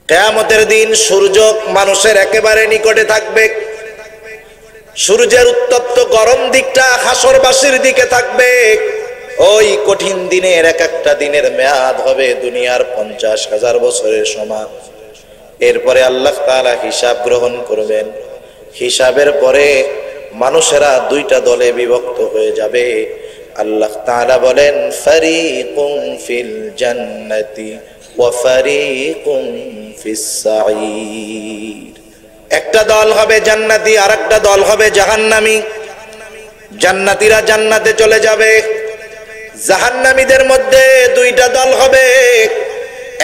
কিয়ামতের দিন সূর্য মানুষের একেবারে নিকটে থাকবে। সূর্যের উত্তপ্ত গরম দিকটা হাসরবাসীর দিকে থাকবে। ওই কঠিন দিনের এক একটা দিনের মেয়াদ হবে দুনিয়ার 50,000 বছরের সমান। এরপরে আল্লাহ তাআলা হিসাব গ্রহণ করবেন। হিসাবের পরে মানুষেরা দুইটা দলে বিভক্ত হয়ে যাবে। আল্লাহ তাআলা বলেন, ফারিকুম ফিল জান্নাতি ওয়া ফারিকুম ফিস সাঈর। একটা দল হবে জান্নাতি, আর একটা দল হবে জাহান্নামী। জান্নাতীরা জান্নাতে চলে যাবে। জাহান্নামীদের মধ্যে দুইটা দল হবে।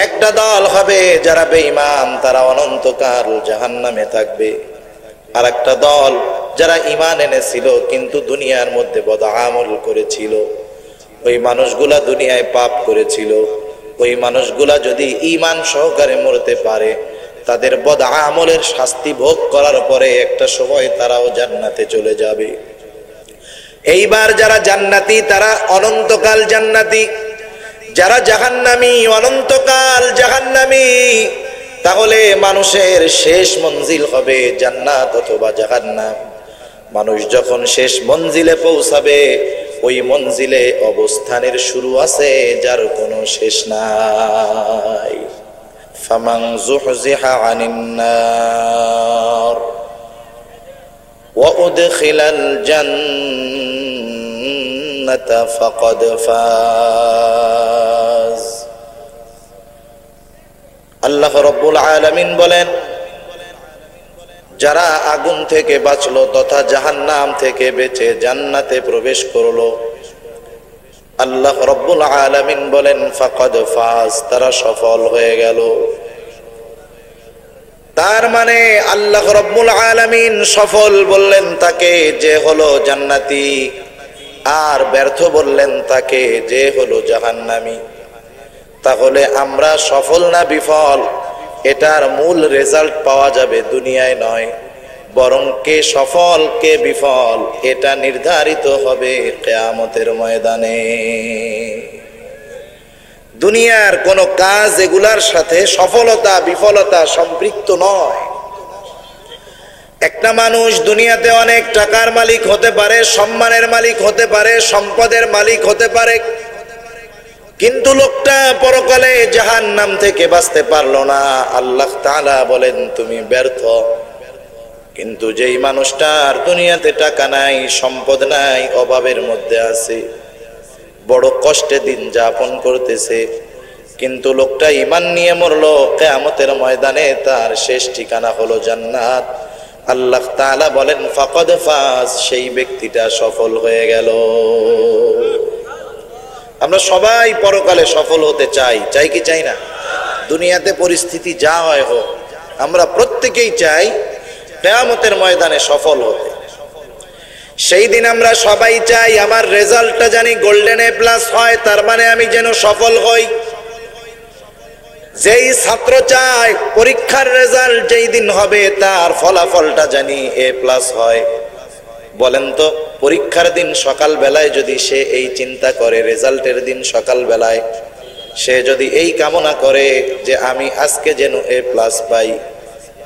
একটা দল হবে যারা বেঈমান, তারা অনন্তকাল জাহান্নামে থাকবে। আর একটা দল যারা ঈমান এনেছিল কিন্তু দুনিয়ার মধ্যে বদআমল করেছিল। ওই মানুষগুলা দুনিয়ায় পাপ করেছিল। ওই মানুষগুলা যদি ঈমান সহকারে মরতে পারে, তাদের বদআমলের শাস্তি ভোগ করার পরে একটা সময় তারাও জান্নাতে চলে যাবে। এইবার যারা জান্নাতি তারা অনন্তকাল জান্নাতি, যারা জাহান্নামী অনন্তকাল জাহান্নামী। তাহলে মানুষের শেষ মঞ্জিল হবে জান্নাত অথবা জাহান্নাম। মানুষ যখন শেষ মঞ্জিলে পৌঁছাবে, ওই মঞ্জিলে অবস্থানের শুরু আছে যার কোনো শেষ নাই। ফামান যুহজিহা আনিন নার ওয়া উদখিলাল জান্নাতা ফাকাদ ফাজ। আল্লাহ রাব্বুল আলামিন বলেন, যারা আগুন থেকে বাঁচলো তথা জাহান্নাম থেকে বেঁচে জান্নাতে প্রবেশ করলো, আল্লাহ রাব্বুল আলামিন বলেন ফাকাদ ফাজ, তারা সফল হয়ে গেল। তার মানে আল্লাহ রাব্বুল আলামিন সফল বললেন তাকে যে হলো জান্নাতি, আর ব্যর্থ বললেন তাকে যে হলো জাহান্নামী। তাহলে আমরা সফল না বিফল, এটার মূল রেজাল্ট পাওয়া যাবে দুনিয়ায় নয়, বরং কে সফল কে বিফল এটা নির্ধারিত হবে কিয়ামতের ময়দানে। দুনিয়ার কোন কাজ এগুলার সাথে সফলতা বিফলতা সম্পৃক্ত নয়। একটা মানুষ দুনিয়াতে অনেক টাকার মালিক হতে পারে, সম্মানের মালিক হতে পারে, সম্পদের মালিক হতে পারে, কিন্তু লোকটা পরকালে জাহান্নাম থেকে বাঁচতে পারলো না। আল্লাহ তাআলা বলেন তুমি ব্যর্থ। কিন্তু যেই মানুষটার দুনিয়াতে টাকা নাই, সম্পদ নাই, অভাবের মধ্যে আছে, বড় কষ্টে দিন যাপন করতেছে, কিন্তু লোকটা ঈমান নিয়ে মরলো, কিয়ামতের ময়দানে তার শেষ ঠিকানা হলো জান্নাত। আল্লাহ তাআলা বলেন ফাকাদ ফাজ, সেই ব্যক্তিটা সফল হয়ে গেল। আমরা সবাই পরকালে সফল হতে চাই, চাই কি চাই না? দুনিয়াতে পরিস্থিতি যা হয় হোক, আমরা প্রত্যেকেই চাই কিয়ামতের ময়দানে সফল হতে। সেই দিন আমরা সবাই চাই আমার রেজাল্টটা জানি গোল্ডেন এ প্লাস হয়, তার মানে আমি যেন সফল হই। যেই ছাত্র চায় পরীক্ষার রেজাল্ট যেই দিন হবে তার ফলাফলটা জানি এ প্লাস হয়। বলেন তো, পরীক্ষার দিন সকাল বেলায় যদি সে এই চিন্তা করে, রেজাল্টের দিন সকাল বেলায় সে যদি এই কামনা করে যে আমি আজকে যেন এ প্লাস পাই,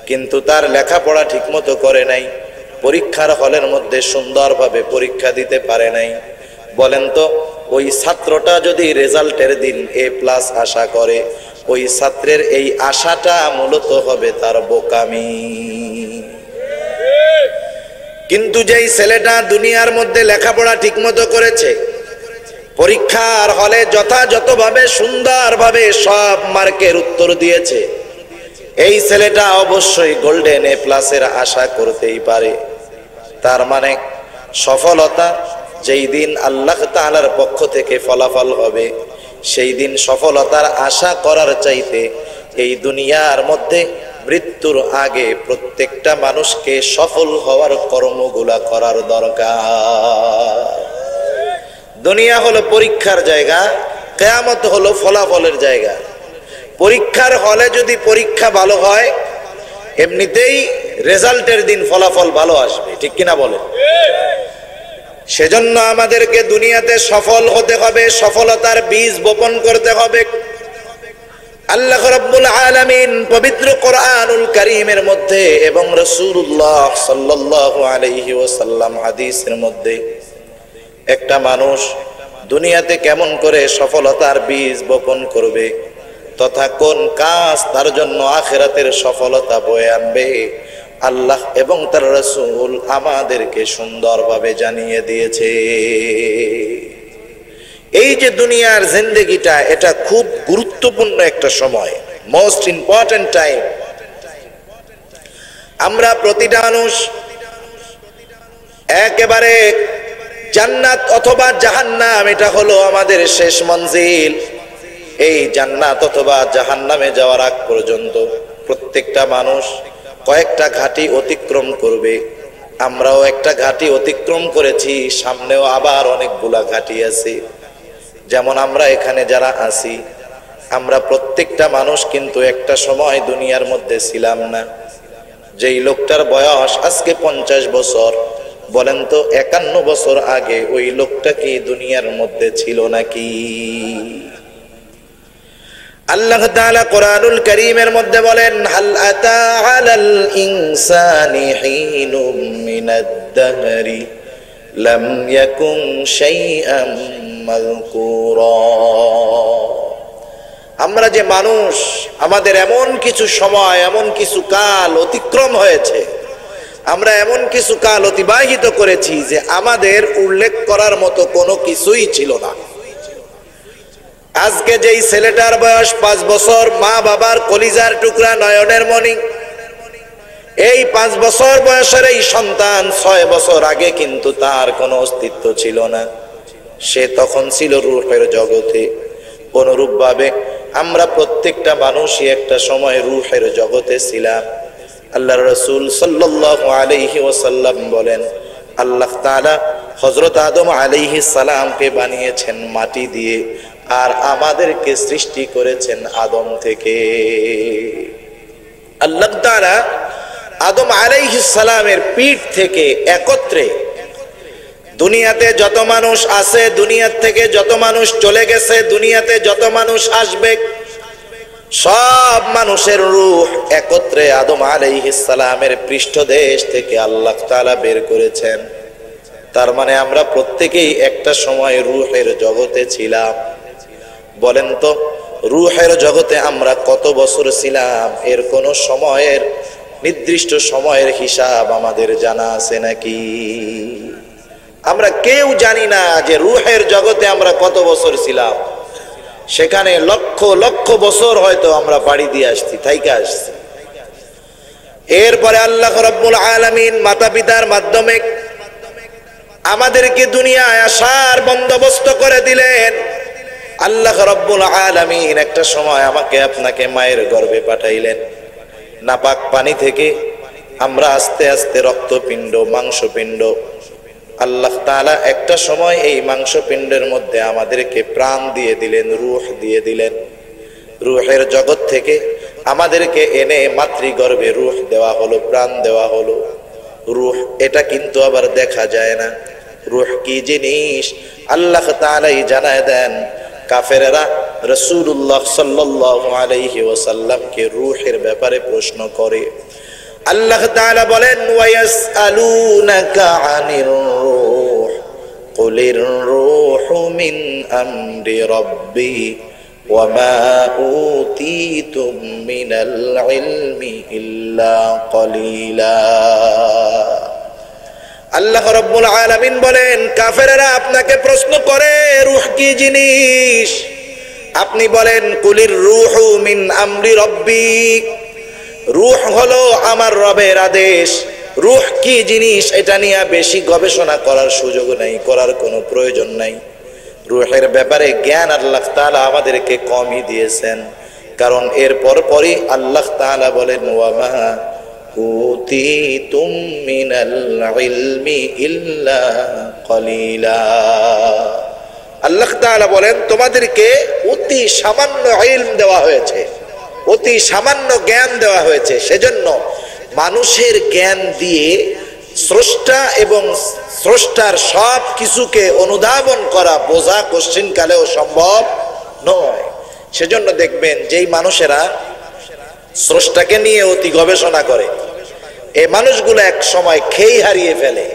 কিন্তু তার লেখাপড়া ঠিকমতো করে নাই, পরীক্ষার হলের মধ্যে সুন্দরভাবে পরীক্ষা দিতে পারে নাই, বলেন তো ওই ছাত্রটা যদি রেজাল্টের দিন এ প্লাস আশা করে, ওই ছাত্রের এই আশাটা মূলত হবে তার বোকামি। কিন্তু যেই ছেলেটা দুনিয়ার মধ্যে লেখাপড়া ঠিকমতো করেছে, পরীক্ষার হলে যথাযথভাবে সুন্দরভাবে সব মার্কের উত্তর দিয়েছে, এই ছেলেটা অবশ্যই গোল্ডেন এ প্লাসের আশা করতেই পারে। তার মানে সফলতা যেই দিন আল্লাহ তাআলার পক্ষ থেকে ফলাফল হবে, সেই দিন সফলতার আশা করার চাইতে এই দুনিয়ার মধ্যে মৃত্যুর আগে প্রত্যেকটা মানুষকে সফল হওয়ার কর্মগুলা করার দরকার। দুনিয়া হলো পরীক্ষার জায়গা, কিয়ামত হলো ফলাফলের জায়গা। পরীক্ষার হলে যদি পরীক্ষা ভালো হয়, এমনিতেই রেজাল্টের দিন ফলাফল ভালো আসবে, ঠিক কিনা বলেন? সেজন্য আমাদেরকে দুনিয়াতে সফল হতে হবে, সফলতার বীজ বপন করতে হবে। আল্লাহ রাব্বুল আলামিন পবিত্র কোরআনুল কারীমের মধ্যে এবং রাসূলুল্লাহ সাল্লাল্লাহু আলাইহি ওয়াসাল্লাম হাদিসের মধ্যে একটা মানুষ দুনিয়াতে কেমন করে সফলতার বীজ বপন করবে তথা কোন কাজ তার জন্য আখিরাতের সফলতা বয়ে আনবে আল্লাহ এবং তার রাসূল আমাদেরকে সুন্দরভাবে জানিয়ে দিয়েছে। এই যে দুনিয়ার জিন্দেগিটা, এটা খুব গুরুত্বপূর্ণ একটা সময়, মোস্ট ইম্পর্টেন্ট টাইম। আমরা প্রতিটা মানুষ একেবারে জান্নাত অথবা জাহান্নাম, এটা হলো আমাদের শেষ মঞ্জিল। এই জান্নাত অথবা জাহান্নামে যাওয়ার আগ পর্যন্ত প্রত্যেকটা মানুষ কয়েকটা ঘাটি অতিক্রম করবে। আমরাও একটা ঘাটি অতিক্রম করেছি, সামনেও আবার অনেকগুলা ঘাটি আছে। যেমন আমরা এখানে যারা আছি, আমরা প্রত্যেকটা মানুষ কিন্তু একটা সময় দুনিয়ার মধ্যে ছিলাম না। যেই লোকটার বয়স আজকে 50 বছর, বলেন তো 51 বছর আগে ওই লোকটা কি দুনিয়ার মধ্যে ছিল নাকি? আল্লাহ তাআলা কোরআনুল কারীমের মধ্যে বলেন, হাল আতা আলাল ইনসানি হিনুম মিনাদ দাহরি লাম ইয়াকুন শাইআম মাযকুরা। আমরা যে মানুষ, আমাদের এমন কিছু সময়, এমন কিছু কাল অতিক্রম হয়েছে, আমরা এমন কিছু কাল অতিবাহিত করেছি যে আমাদের উল্লেখ করার মতো কোনো কিছুই ছিল না। আজকে যেই ছেলেটার বয়স 5 বছর, মা বাবার কলিজার টুকরা, নয়নের মণি, এই 5 বছর বয়সের এই সন্তান 6 বছর আগে কিন্তু তার কোনো অস্তিত্ব ছিল না, সে তখন ছিল রূহের জগতে। অনুরূপভাবে আমরা প্রত্যেকটা মানুষই একটা সময় রূহের জগতে ছিলাম। আল্লাহর রাসূল সাল্লাল্লাহু আলাইহি ওয়াসাল্লাম বলেন, আল্লাহ তাআলা হযরত আদম আলাইহিস সালামকে বানিয়েছেন মাটি দিয়ে, আর আমাদেরকে সৃষ্টি করেছেন আদম থেকে। আল্লাহ তাআলা আদম আলাইহিস সালামের পিঠ থেকে একত্রে দুনিয়াতে যত মানুষ আছে, দুনিয়ার থেকে যত মানুষ চলে গেছে, দুনিয়াতে যত মানুষ আসবে, সব মানুষের রূহ একত্রে আদম আলাইহিস সালামের পৃষ্ঠদেশ থেকে আল্লাহ তাআলা বের করেছেন। তার মানে আমরা প্রত্যেকেই একটা সময় রূহের জগতে ছিলাম। বলেন তো, রূহের জগতে আমরা কত বছর ছিলাম? এর কোন সময়ের নির্দিষ্ট সময়ের হিসাব আমাদের জানা আছে নাকি? আমরা কেউ জানি না যে রূহের জগতে আমরা কত বছর ছিলাম। সেখানে লক্ষ লক্ষ বছর হয়তো আমরা পাড়ি দিয়ে আসছি, থাইকা আসছি। এরপরে আল্লাহ রাব্বুল আলামিন মাতা পিতার মাধ্যমে আমাদেরকে দুনিয়ায় আসার বন্দোবস্ত করে দিলেন। আল্লাহ রাব্বুল আলামিন একটা সময় আমাকে আপনাকে মায়ের গর্ভে পাঠাইলেন। নাপাক পানি থেকে আমরা আস্তে আস্তে রক্তপিণ্ড, মাংসপিণ্ড, আল্লাহ তাআলা একটা সময় এই মাংসপিণ্ডের মধ্যে আমাদেরকে প্রাণ দিয়ে দিলেন, রূহ দিয়ে দিলেন। রূহের জগৎ থেকে আমাদেরকে এনে মাতৃগর্ভে রূহ দেওয়া হলো, প্রাণ দেওয়া হলো। রূহ এটা কিন্তু আবার দেখা যায় না। রূহ কি জিনিস আল্লাহ তাআলাই জানায় দেন। কাফেরেরা রাসূলুল্লাহ সাল্লাল্লাহু আলাইহি ওয়াসাল্লামকে রূহের ব্যাপারে প্রশ্ন করে। আল্লাহ তাআলা বলেন, ওয়ায়াসআলুনাকা আনির রূহ কুলির রূহু মিন আমরি রাব্বি ওয়া মা উতীতুম মিনাল ইলমি ইল্লা কলিলা। আল্লাহ রাব্বুল আলামিন বলেন, কাফেররা আপনাকে প্রশ্ন করে রূহ কি জিনিস। আপনি বলেন, কুলির রূহু মিন আমরি রাব্বি, রূহ হলো আমার রবের আদেশ। রূহ কি জিনিস এটা নিয়ে বেশি গবেষণা করার সুযোগ নাই, করার কোনো প্রয়োজন নাই। রূহের ব্যাপারে জ্ঞান আল্লাহ তাআলা আমাদেরকে কমই দিয়েছেন, কারণ এর পরপরই আল্লাহ তাআলা বলেন, ওয়া মা উতীতুম মিনাল ইলমি ইল্লা কলিলা। আল্লাহ তাআলা বলেন, তোমাদেরকে অতি সামান্য ইলম দেওয়া হয়েছে, অতি সামান্য জ্ঞান দেওয়া হয়েছে। সেজন্য মানুষের জ্ঞান দিয়ে স্রষ্টা এবং স্রষ্টার সব কিছুকে অনুধাবন করা, বোঝা কোশ্চিন কালেও সম্ভব নয়। সেজন্য দেখবেন যেই মানুষেরা স্রষ্টাকে নিয়ে অতি গবেষণা করে, এই মানুষগুলো এক সময় খেই হারিয়ে ফেলে।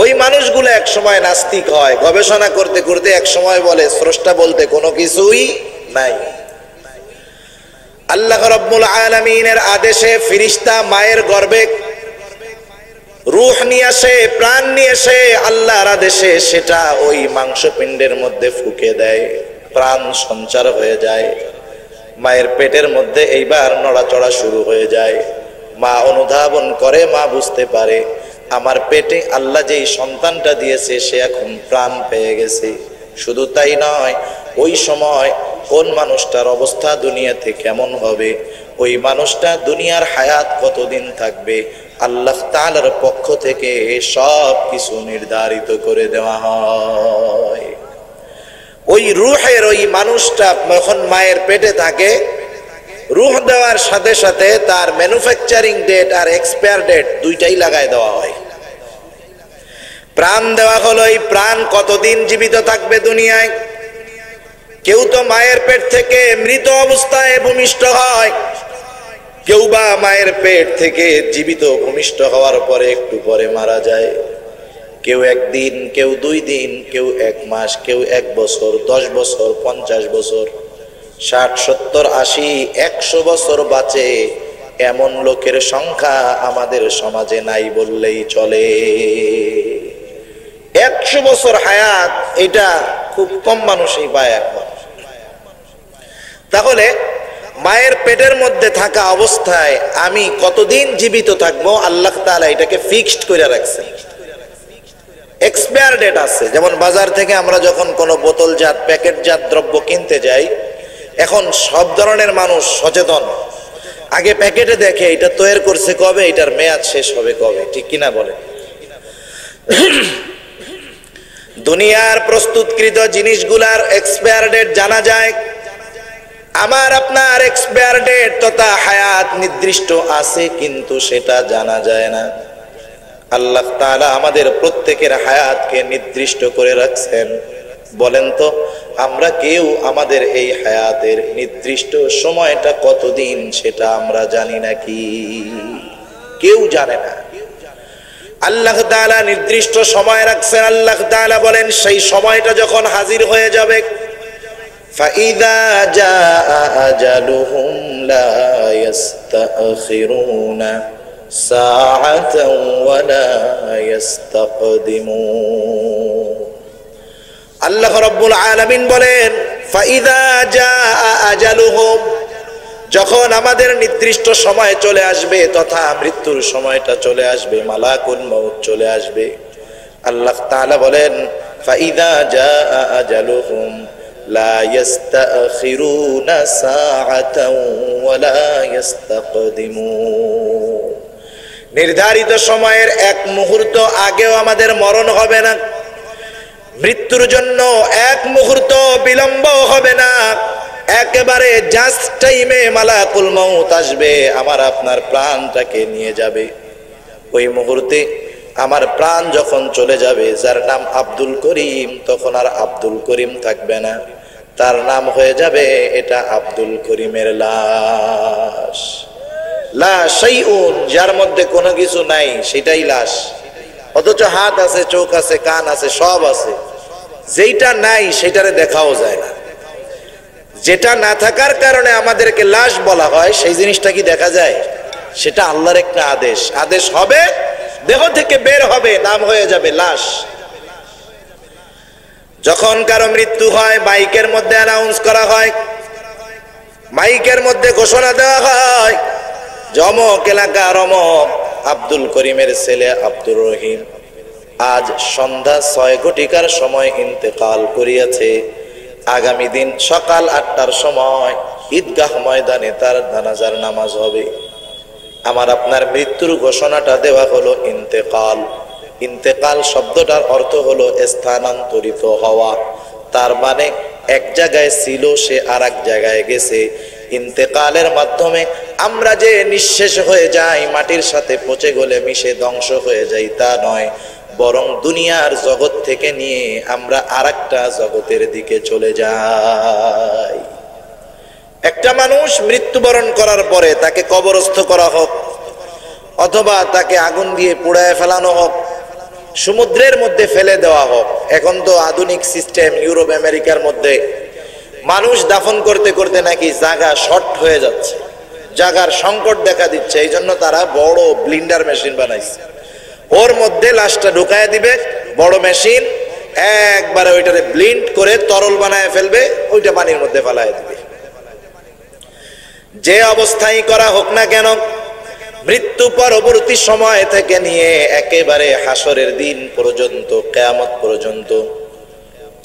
ওই মানুষগুলো এক সময় নাস্তিক হয়, গবেষণা করতে করতে এক সময় বলে স্রষ্টা বলতে কোনো কিছুই নাই। আল্লাহ রাব্বুল আলামিনের আদেশে ফেরেশতা মায়ের গর্ভে রূহ নিয়ে আসে, প্রাণ নিয়ে আসে, আল্লাহর আদেশে সেটা ওই মাংসপিণ্ডের মধ্যে ফুঁকে দেয়, প্রাণ সঞ্চার হয়ে যায়। মায়ের পেটের মধ্যে এইবার নড়াচড়া শুরু হয়ে যায়। মা অনুধাবন করে, মা বুঝতে পারে আমার পেটে আল্লাহ যেই সন্তানটা দিয়েছে সে এখন প্রাণ পেয়ে গেছে। শুধু তাই নয়, ওই সময় কোন মানুষটার অবস্থা দুনিয়াতে কেমন হবে, ওই মানুষটা দুনিয়ার হায়াত কতদিন থাকবে, আল্লাহ তাআলার পক্ষ থেকে সব কিছু নির্ধারিত করে দেওয়া হয়। ওই রূহের ওই মানুষটা যখন মায়ের পেটে থাকে, রূহ দেওয়ার সাথে সাথে তার ম্যানুফ্যাকচারিং ডেট আর এক্সপায়ার ডেট দুইটাই লাগায় দেওয়া হয়। প্রাণ দেওয়া হলো, এই প্রাণ কতদিন জীবিত থাকবে দুনিয়ায়। কেউ তো মায়ের পেট থেকে মৃত অবস্থায় ভূমিষ্ঠ হয়, কেউ বা মায়ের পেট থেকে জীবিত ভূমিষ্ঠ হওয়ার পরে একটু পরে মারা যায়। কেউ একদিন, কেউ 2 দিন, কেউ 1 মাস, কেউ 1 বছর, 10 বছর, 50 বছর, 60, 70, 80, 100 বছর বাঁচে। এমন লোকের সংখ্যা আমাদের সমাজে নাই বললেই চলে। 100 বছর হায়াত, এটা খুব কম মানুষই পায় এখন। তাহলে মায়ের পেটের মধ্যে থাকা অবস্থায় আমি কতদিন জীবিত থাকবো, আল্লাহ তাআলা এটাকে ফিক্সড করে রাখছেন। এক্সপায়ার ডেট আছে। যেমন বাজার থেকে আমরা যখন কোনো বোতলজাত প্যাকেটজাত দ্রব্য কিনতে যাই, এখন সব ধরনের মানুষ সচেতন। আগে প্যাকেটে দেখে এটা তৈরি করছে কবে, এটার মেয়াদ শেষ হবে কবে, ঠিক কিনা বলে। দুনিয়ার প্রস্তুতকৃত জিনিসগুলার এক্সপায়ার ডেট জানা যায়, আমার আপনার এক্সপায়ার ডেট তথা হায়াত নির্দিষ্ট আছে, কিন্তু সেটা জানা যায় না। আল্লাহ তাআলা আমাদের প্রত্যেকের হায়াতকে নির্দিষ্ট করে রাখছেন। বলেন তো, আমরা কেউ আমাদের এই হায়াতের নির্দিষ্ট সময়টা কতদিন সেটা আমরা জানি নাকি? কেউ জানে না। আল্লাহ তাআলা নির্দিষ্ট সময় রাখছেন। আল্লাহ তাআলা বলেন সেই সময়টা যখন হাজির হয়ে যাবে, فَإِذَا جَاءَ أَجَلُهُمْ لَا يَسْتَأْخِرُونَ سَاعَةً وَلَا يَسْتَقْدِمُونَ। আল্লাহ রাব্বুল আলামিন বলেন فَإِذَا جَاءَ أَجَلُهُمْ, যখন আমাদের নির্দিষ্ট সময় চলে আসবে তথা মৃত্যুর সময়টা চলে আসবে, মালাকুল মউত চলে আসবে, আল্লাহ তাআলা বলেন فَإِذَا جَاءَ أَجَلُهُمْ لا يستأخرون ساعة ولا يستقدمون। নির্ধারিত সময়ের 1 মুহূর্ত আগেও আমাদের মরণ হবে না, মৃত্যুর জন্য 1 মুহূর্ত বিলম্ব হবে না। একেবারে জাস্ট টাইমে মালাকুল মউত আসবে, আমার আপনার প্রাণটাকে নিয়ে যাবে। ওই মুহূর্তে আমার প্রাণ যখন চলে যাবে, যার নাম আব্দুল করিম, তখন আর আব্দুল করিম থাকবে না, তার নাম হয়ে যাবে এটা আব্দুল করিমের লাশ। লা শাইউন, যার মধ্যে কোনো কিছু নাই সেটাই লাশ, অথচ হাত আছে, চোখ আছে, কান আছে, সব আছে। যেটা নাই সেটারে দেখাও যায় না। যেটা না থাকার কারণে আমাদেরকে লাশ বলা হয়, সেই জিনিসটা কি দেখা যায়? সেটা আল্লাহর একটা আদেশ। আদেশ হবে, দেহ থেকে বের হবে, নাম হয়ে যাবে লাশ। যখন কারো মৃত্যু হয়, মাইকের মধ্যে অ্যানাউন্স করা হয়, মাইকের মধ্যে ঘোষণা দেওয়া হয়, অমুক এলাকার অমুক আব্দুল করিমের ছেলে আব্দুর রহিম আজ সন্ধ্যা 6 ঘটিকার সময় ইন্তেকাল করিয়াছে। আগামী দিন সকাল 8টার সময় ঈদগাহ ময়দানে তার জানাজার নামাজ হবে। আমার আপনার মৃত্যুর ঘোষণাটা দেওয়া হলো ইন্তেকাল। ইন্তেকাল শব্দটার অর্থ হলো স্থানান্তরিত হওয়া। তার মানে এক জায়গায় ছিল, সে আর এক জায়গায় গেছে। ইন্তেকালের মাধ্যমে আমরা যে নিঃশেষ হয়ে যাই, মাটির সাথে পচে গলে মিশে ধ্বংস হয়ে যাই, তা নয়, বরং দুনিয়ার জগৎ থেকে নিয়ে আমরা আরেকটা জগতের দিকে চলে যাই। একটা মানুষ মৃত্যুবরণ করার পরে তাকে কবরস্থ করা হোক অথবা তাকে আগুন দিয়ে পুড়ায় ফেলানো হোক, সমুদ্রের মধ্যে ফেলে দেওয়া হোক। এখন তো আধুনিক সিস্টেম, ইউরোপ আমেরিকার মধ্যে মানুষ দাফন করতে করতে নাকি জায়গা শর্ট হয়ে যাচ্ছে, জায়গার সংকট দেখা দিচ্ছে। এই জন্য তারা বড় ব্লিন্ডার মেশিন বানাইছে, ওর মধ্যে লাশটা ঢুকায় দিবে, বড় মেশিন একবারে ওইটারে ব্লিন্ড করে তরল বানায় ফেলবে, ওইটা পানির মধ্যে ফেলায় দিবে। যে অবস্থায় করা হোক না কেন, মৃত্যু পরবর্তী সময় থেকে নিয়ে একেবারে হাসরের দিন পর্যন্ত, কিয়ামত পর্যন্ত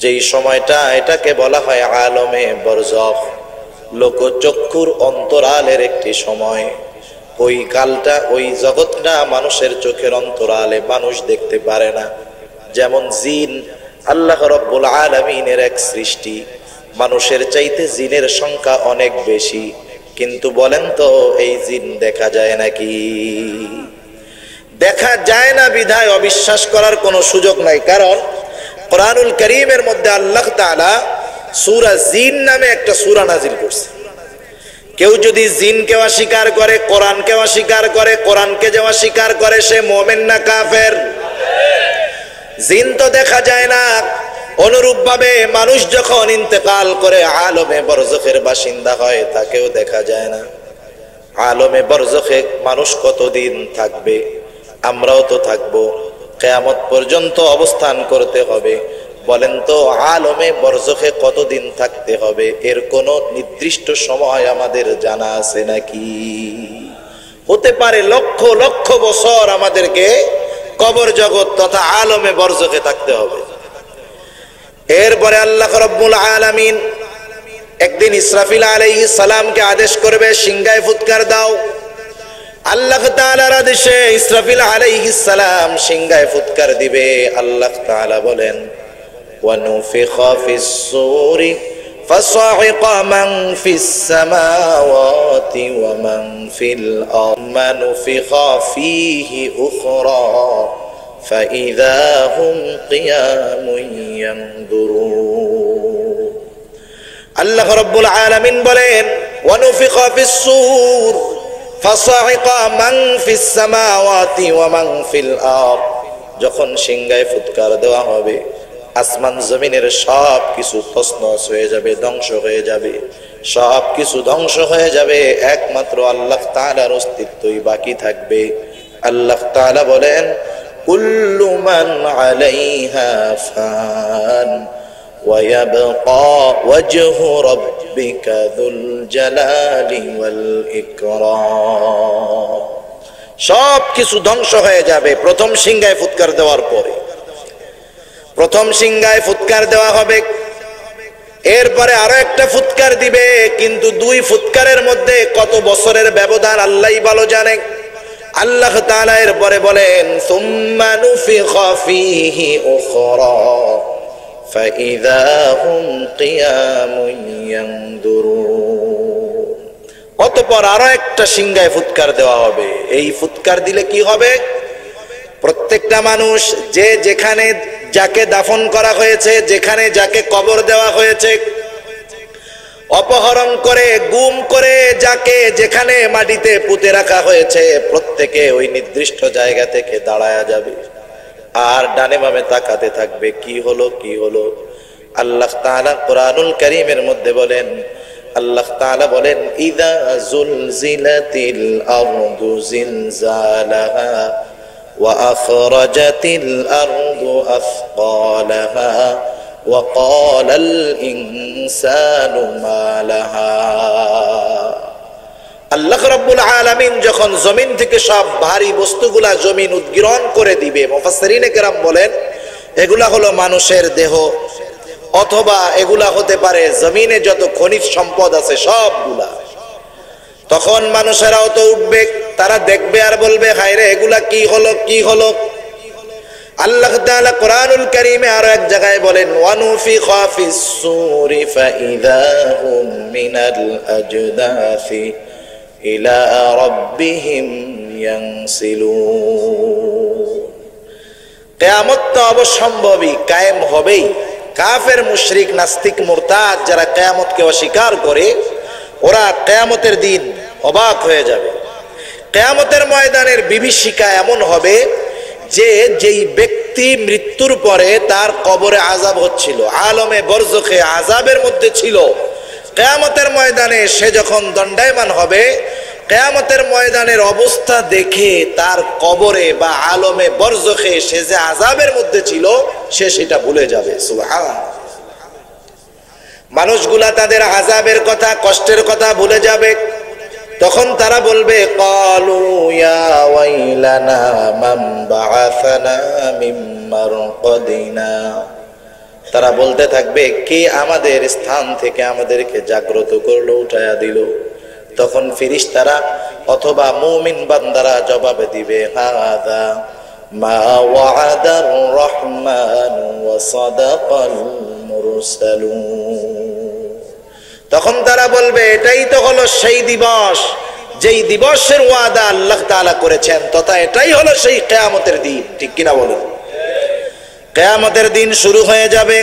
যেই সময়টা, এটাকে বলা হয় আলমে বরজখ, লোকচক্ষুর অন্তরালের একটি সময়। ওই কালটা, ওই জগৎটা মানুষের চোখের অন্তরালে মানুষ দেখতে পারে না। যেমন জিন আল্লাহ রাব্বুল আলামিনের এক সৃষ্টি, মানুষের চাইতে জিনের সংখ্যা অনেক বেশি, কিন্তু বলেন তো এই জিন দেখা যায় নাকি? দেখা যায় না বিধায় অবিশ্বাস করার কোনো সুযোগ নাই। কারণ কোরআনুল কারীমের মধ্যে আল্লাহ তাআলা সূরা জিন নামে একটা সূরা নাজিল করছে। কেউ যদি জিনকে অস্বীকার করে, কোরআনকে অস্বীকার করে, কোরআনকে যে অস্বীকার করে সে মুমিন না কাফের? জিন তো দেখা যায় না। অনুরূপ ভাবে মানুষ যখন ইন্তেকাল করে আলমে বরজখের বাসিন্দা হয়, তাকেও দেখা যায় না। আলমে বরজখে মানুষ কতদিন থাকবে? আমরাও তো থাকবো, কিয়ামত পর্যন্ত অবস্থান করতে হবে। বলেন তো আলমে বরজখে কতদিন থাকতে হবে? এর কোনো নির্দিষ্ট সময় আমাদের জানা আছে নাকি? হতে পারে লক্ষ লক্ষ বছর আমাদেরকে কবর জগৎ তথা আলমে বরজখে থাকতে হবে। এরপরে আল্লাহ রাব্বুল আলামিন একদিন ইসরাফিল আলাইহিস সালামকে আদেশ করবে, সিংহায় ফুৎকার দাও। আল্লাহ তাআলার আদেশে ইসরাফিল আলাইহিস সালাম সিংহায় ফুৎকার দিবে। আল্লাহ তাআলা বলেন, ওয়া নুফিখা ফিস সূরি ফাসাইকা মান ফিস সামাওয়াতি ওয়া মান ফিল আরদি মা নুফিখা ফীহি উখরা ফাইযা হুম কিয়ামুন ইয়ানজুরুন। আল্লাহ রাব্বুল আলামিন বলেন, ওয়া নুফিখা ফিস সূর ফাসাইকা মান ফিস সামাওয়াতি ওয়া মান ফিল আরদি। যখন সিংহায় ফুৎকার দেওয়া হবে, আসমান জমিনের সব কিছু তছনছ হয়ে যাবে, ধ্বংস হয়ে যাবে, সব কিছু ধ্বংস হয়ে যাবে, একমাত্র আল্লাহ তাআলার অস্তিত্বই বাকি থাকবে। আল্লাহ তাআলা বলেন, কুল্লু মান আলাইহা ফান ওয়া ইয়াবকা ওয়াজহু রাব্বিকা যুল জালালি ওয়াল ইকরাম। সব কিছু ধ্বংস হয়ে যাবে প্রথম সিংহায় ফুৎকার দেওয়ার পরে। প্রথম সিংহায় ফুৎকার দেওয়া হবে, এরপরে আরো একটা ফুৎকার দিবে, কিন্তু দুই ফুৎকারের মধ্যে কত বছরের ব্যবধান আল্লাহই ভালো জানে। আল্লাহ তাআলা এরপরে বলেন, সুম্মা নুফিখা ফীহি উখরা ফাইযা হুম কিয়ামুন ইয়ানজুরুন। অতঃপর আরো একটা সিংহায় ফুৎকার দেওয়া হবে। এই ফুৎকার দিলে কি হবে? প্রত্যেকটা মানুষ যে যেখানে যাকে দাফন করা হয়েছে, যেখানে যাকে কবর দেওয়া হয়েছে, অপহরণ করে গুম করে যাকে যেখানে মাটিতে পুঁতে রাখা হয়েছে, প্রত্যেকে ওই নির্দিষ্ট জায়গা থেকে দাঁড়ায়া যাবে আর ডানে বামে তাকাতে থাকবে, কি হলো কি হলো। আল্লাহ তাআলা কোরআনুল কারীমের মধ্যে বলেন, আল্লাহ তাআলা বলেন, ইযা যুলজিলাতিল আরদু জিলজালাহা وأخرجت الأرض أثقالها وقال الإنسان ما لها। আল্লাহ রাব্বুল আলামিন যখন জমিন থেকে সব ভারী বস্তুগুলা জমিন উদ্গীরণ করে দিবে, মুফাসসিরিনে কেরাম বলেন এগুলা হলো মানুষের দেহ, অথবা এগুলা হতে পারে জমিনে যত খনিজ সম্পদ আছে সবগুলা। তখন মানুষেরাও তো উঠবে, তারা দেখবে আর বলবে, হায় রে এগুলা কি হলো কি হলো। আল্লাহ তাআলা কোরআনুল কারীমে আরো এক জায়গায় বলেন, ওয়ানুফিখা ফিস সূরি ফাইযা হুম মিনাল আজদাসি ইলা রাব্বিহিম ইয়ানসিলুন। কিয়ামত তো অবশ্যম্ভাবী, কায়েম হবেই। কাফের মুশরিক নাস্তিক মুরতাদ যারা কিয়ামতকে অস্বীকার করে, ওরা কিয়ামতের দিন অবাক হয়ে যাবে। কিয়ামতের ময়দানের বিভীষিকা এমন হবে যে যেই ব্যক্তি মৃত্যুর পরে তার কবরে আযাব হচ্ছিল, আলমে বরজখে আযাবের মধ্যে ছিল, কিয়ামতের ময়দানে সে যখন দণ্ডায়মান হবে, কিয়ামতের ময়দানের অবস্থা দেখে তার কবরে বা আলমে বরজখে সে যে আযাবের মধ্যে ছিল সে সেটা ভুলে যাবে। সুবহানাল্লাহ। মানুষগুলা তাদের আযাবের কথা, কষ্টের কথা ভুলে যাবে। তখন তারা বলবে ক্বালু ইয়া ওয়াইলানা মান বাআসানা মিন মারকাদিনা। তারা বলতে থাকবে কে আমাদের স্থান থেকে আমাদেরকে জাগ্রত করলো, উঠায়া দিল। তখন ফেরেশতারা অথবা মুমিন বান্দারা জবাব দিবে হাযা মা ওয়া'আদার রহমান ওয়া সাদাকাল মুরসালুন। তখন তারা বলবে এটাই তো হলো সেই দিবস যেই দিবসের ওয়াদা আল্লাহ তাআলা করেছেন, তথা এটাই হলো সেই কিয়ামতের দিন। ঠিক কিনা বলুন? কিয়ামতের দিন শুরু হয়ে যাবে।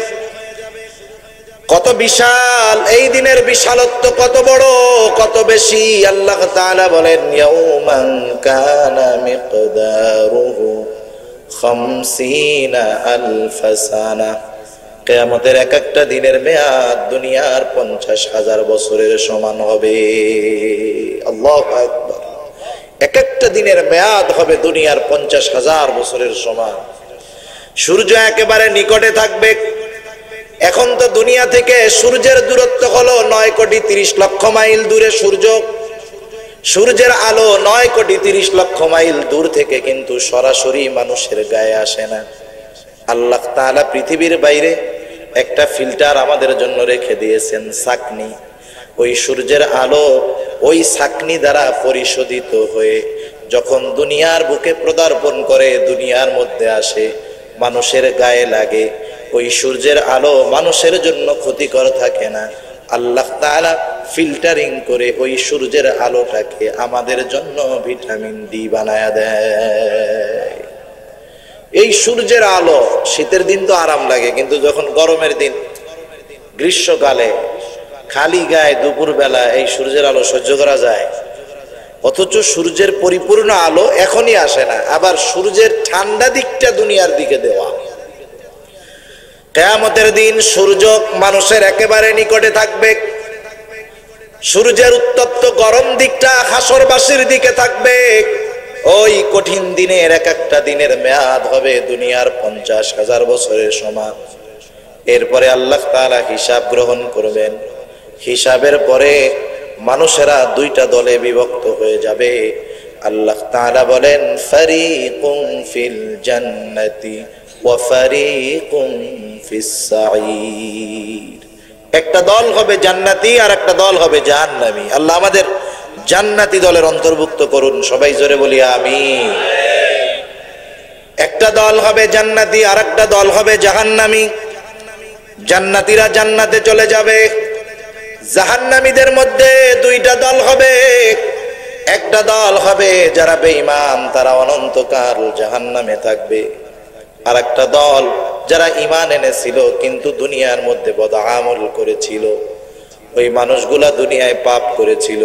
কত বিশাল এই দিনের বিশালত্ব, কত বড়, কত বেশি। আল্লাহ তাআলা বলেন ইয়াউমান কানা মিকদারুহু 50 আলফ সানা। কিয়ামতের এক একটা দিনের মেয়াদ দুনিয়ার 50,000 বছরের সমান হবে। আল্লাহু আকবার। এক একটা দিনের মেয়াদ হবে দুনিয়ার 50,000 বছরের সমান। সূর্য একেবারে নিকটে থাকবে। এখন তো দুনিয়া থেকে সূর্যের দূরত্ব হলো 9,30,00,000 মাইল দূরে সূর্য। সূর্যের আলো 9,30,00,000 মাইল দূর থেকে কিন্তু সরাসরি মানুষের গায়ে আসে না। আল্লাহ তাআলা পৃথিবীর বাইরে একটা ফিল্টার আমাদের জন্য রেখে দিয়েছেন, ছাঁকনি। ওই সূর্যের আলো ওই ছাঁকনি দ্বারা পরিশোধিত হয়ে যখন দুনিয়ার বুকে পদার্পণ করে, দুনিয়ার মধ্যে আসে, মানুষের গায়ে লাগে, ওই সূর্যের আলো মানুষের জন্য ক্ষতিকর থাকে না। আল্লাহ তাআলা ফিল্টারিং করে ওই সূর্যের আলোটাকে আমাদের জন্য ভিটামিন ডি বানায়া দেয়। এই সূর্যের আলো শীতের দিন তো আরাম লাগে, কিন্তু যখন গরমের দিন, গ্রীষ্মকালে খালি গায়ে দুপুর বেলা এই সূর্যের আলো সহ্য করা যায়? অথচ সূর্যের পরিপূর্ণ আলো এখনই আসে না, আবার সূর্যের ঠান্ডা দিকটা দুনিয়ার দিকে দেওয়া। কিয়ামতের দিন সূর্য মানুষের একেবারে নিকটে থাকবে। সূর্যের উত্তপ্ত গরম দিকটা হাসরবাসীর দিকে থাকবে। ওই কঠিন দিনের এক একটা দিনের মেয়াদ হবে দুনিয়ার 50,000 বছরের সমান। এরপরে আল্লাহ তাআলা হিসাব গ্রহণ করবেন। হিসাবের পরে মানুষেরা দুইটা দলে বিভক্ত হয়ে যাবে। আল্লাহ তাআলা বলেন ফারিকুম ফিল জান্নাতি ওয়া ফারিকুম ফিস সাঈর। একটা দল হবে জান্নাতি আর একটা দল হবে জাহান্নামী। আল্লাহ আমাদের জান্নাতি দলের অন্তর্ভুক্ত করুন। সবাই জোরে বলি আমিন। একটা দল হবে জান্নাতি আর একটা দল হবে জাহান্নামী। জান্নাতীরা জান্নাতে চলে যাবে। জাহান্নামীদের মধ্যে দুইটা দল হবে। একটা দল হবে যারা বেঈমান, তারা অনন্তকাল জাহান্নামে থাকবে। আর একটা দল যারা ঈমান এনেছিল কিন্তু দুনিয়ার মধ্যে বদআমল করেছিল। ওই মানুষগুলা দুনিয়ায় পাপ করেছিল।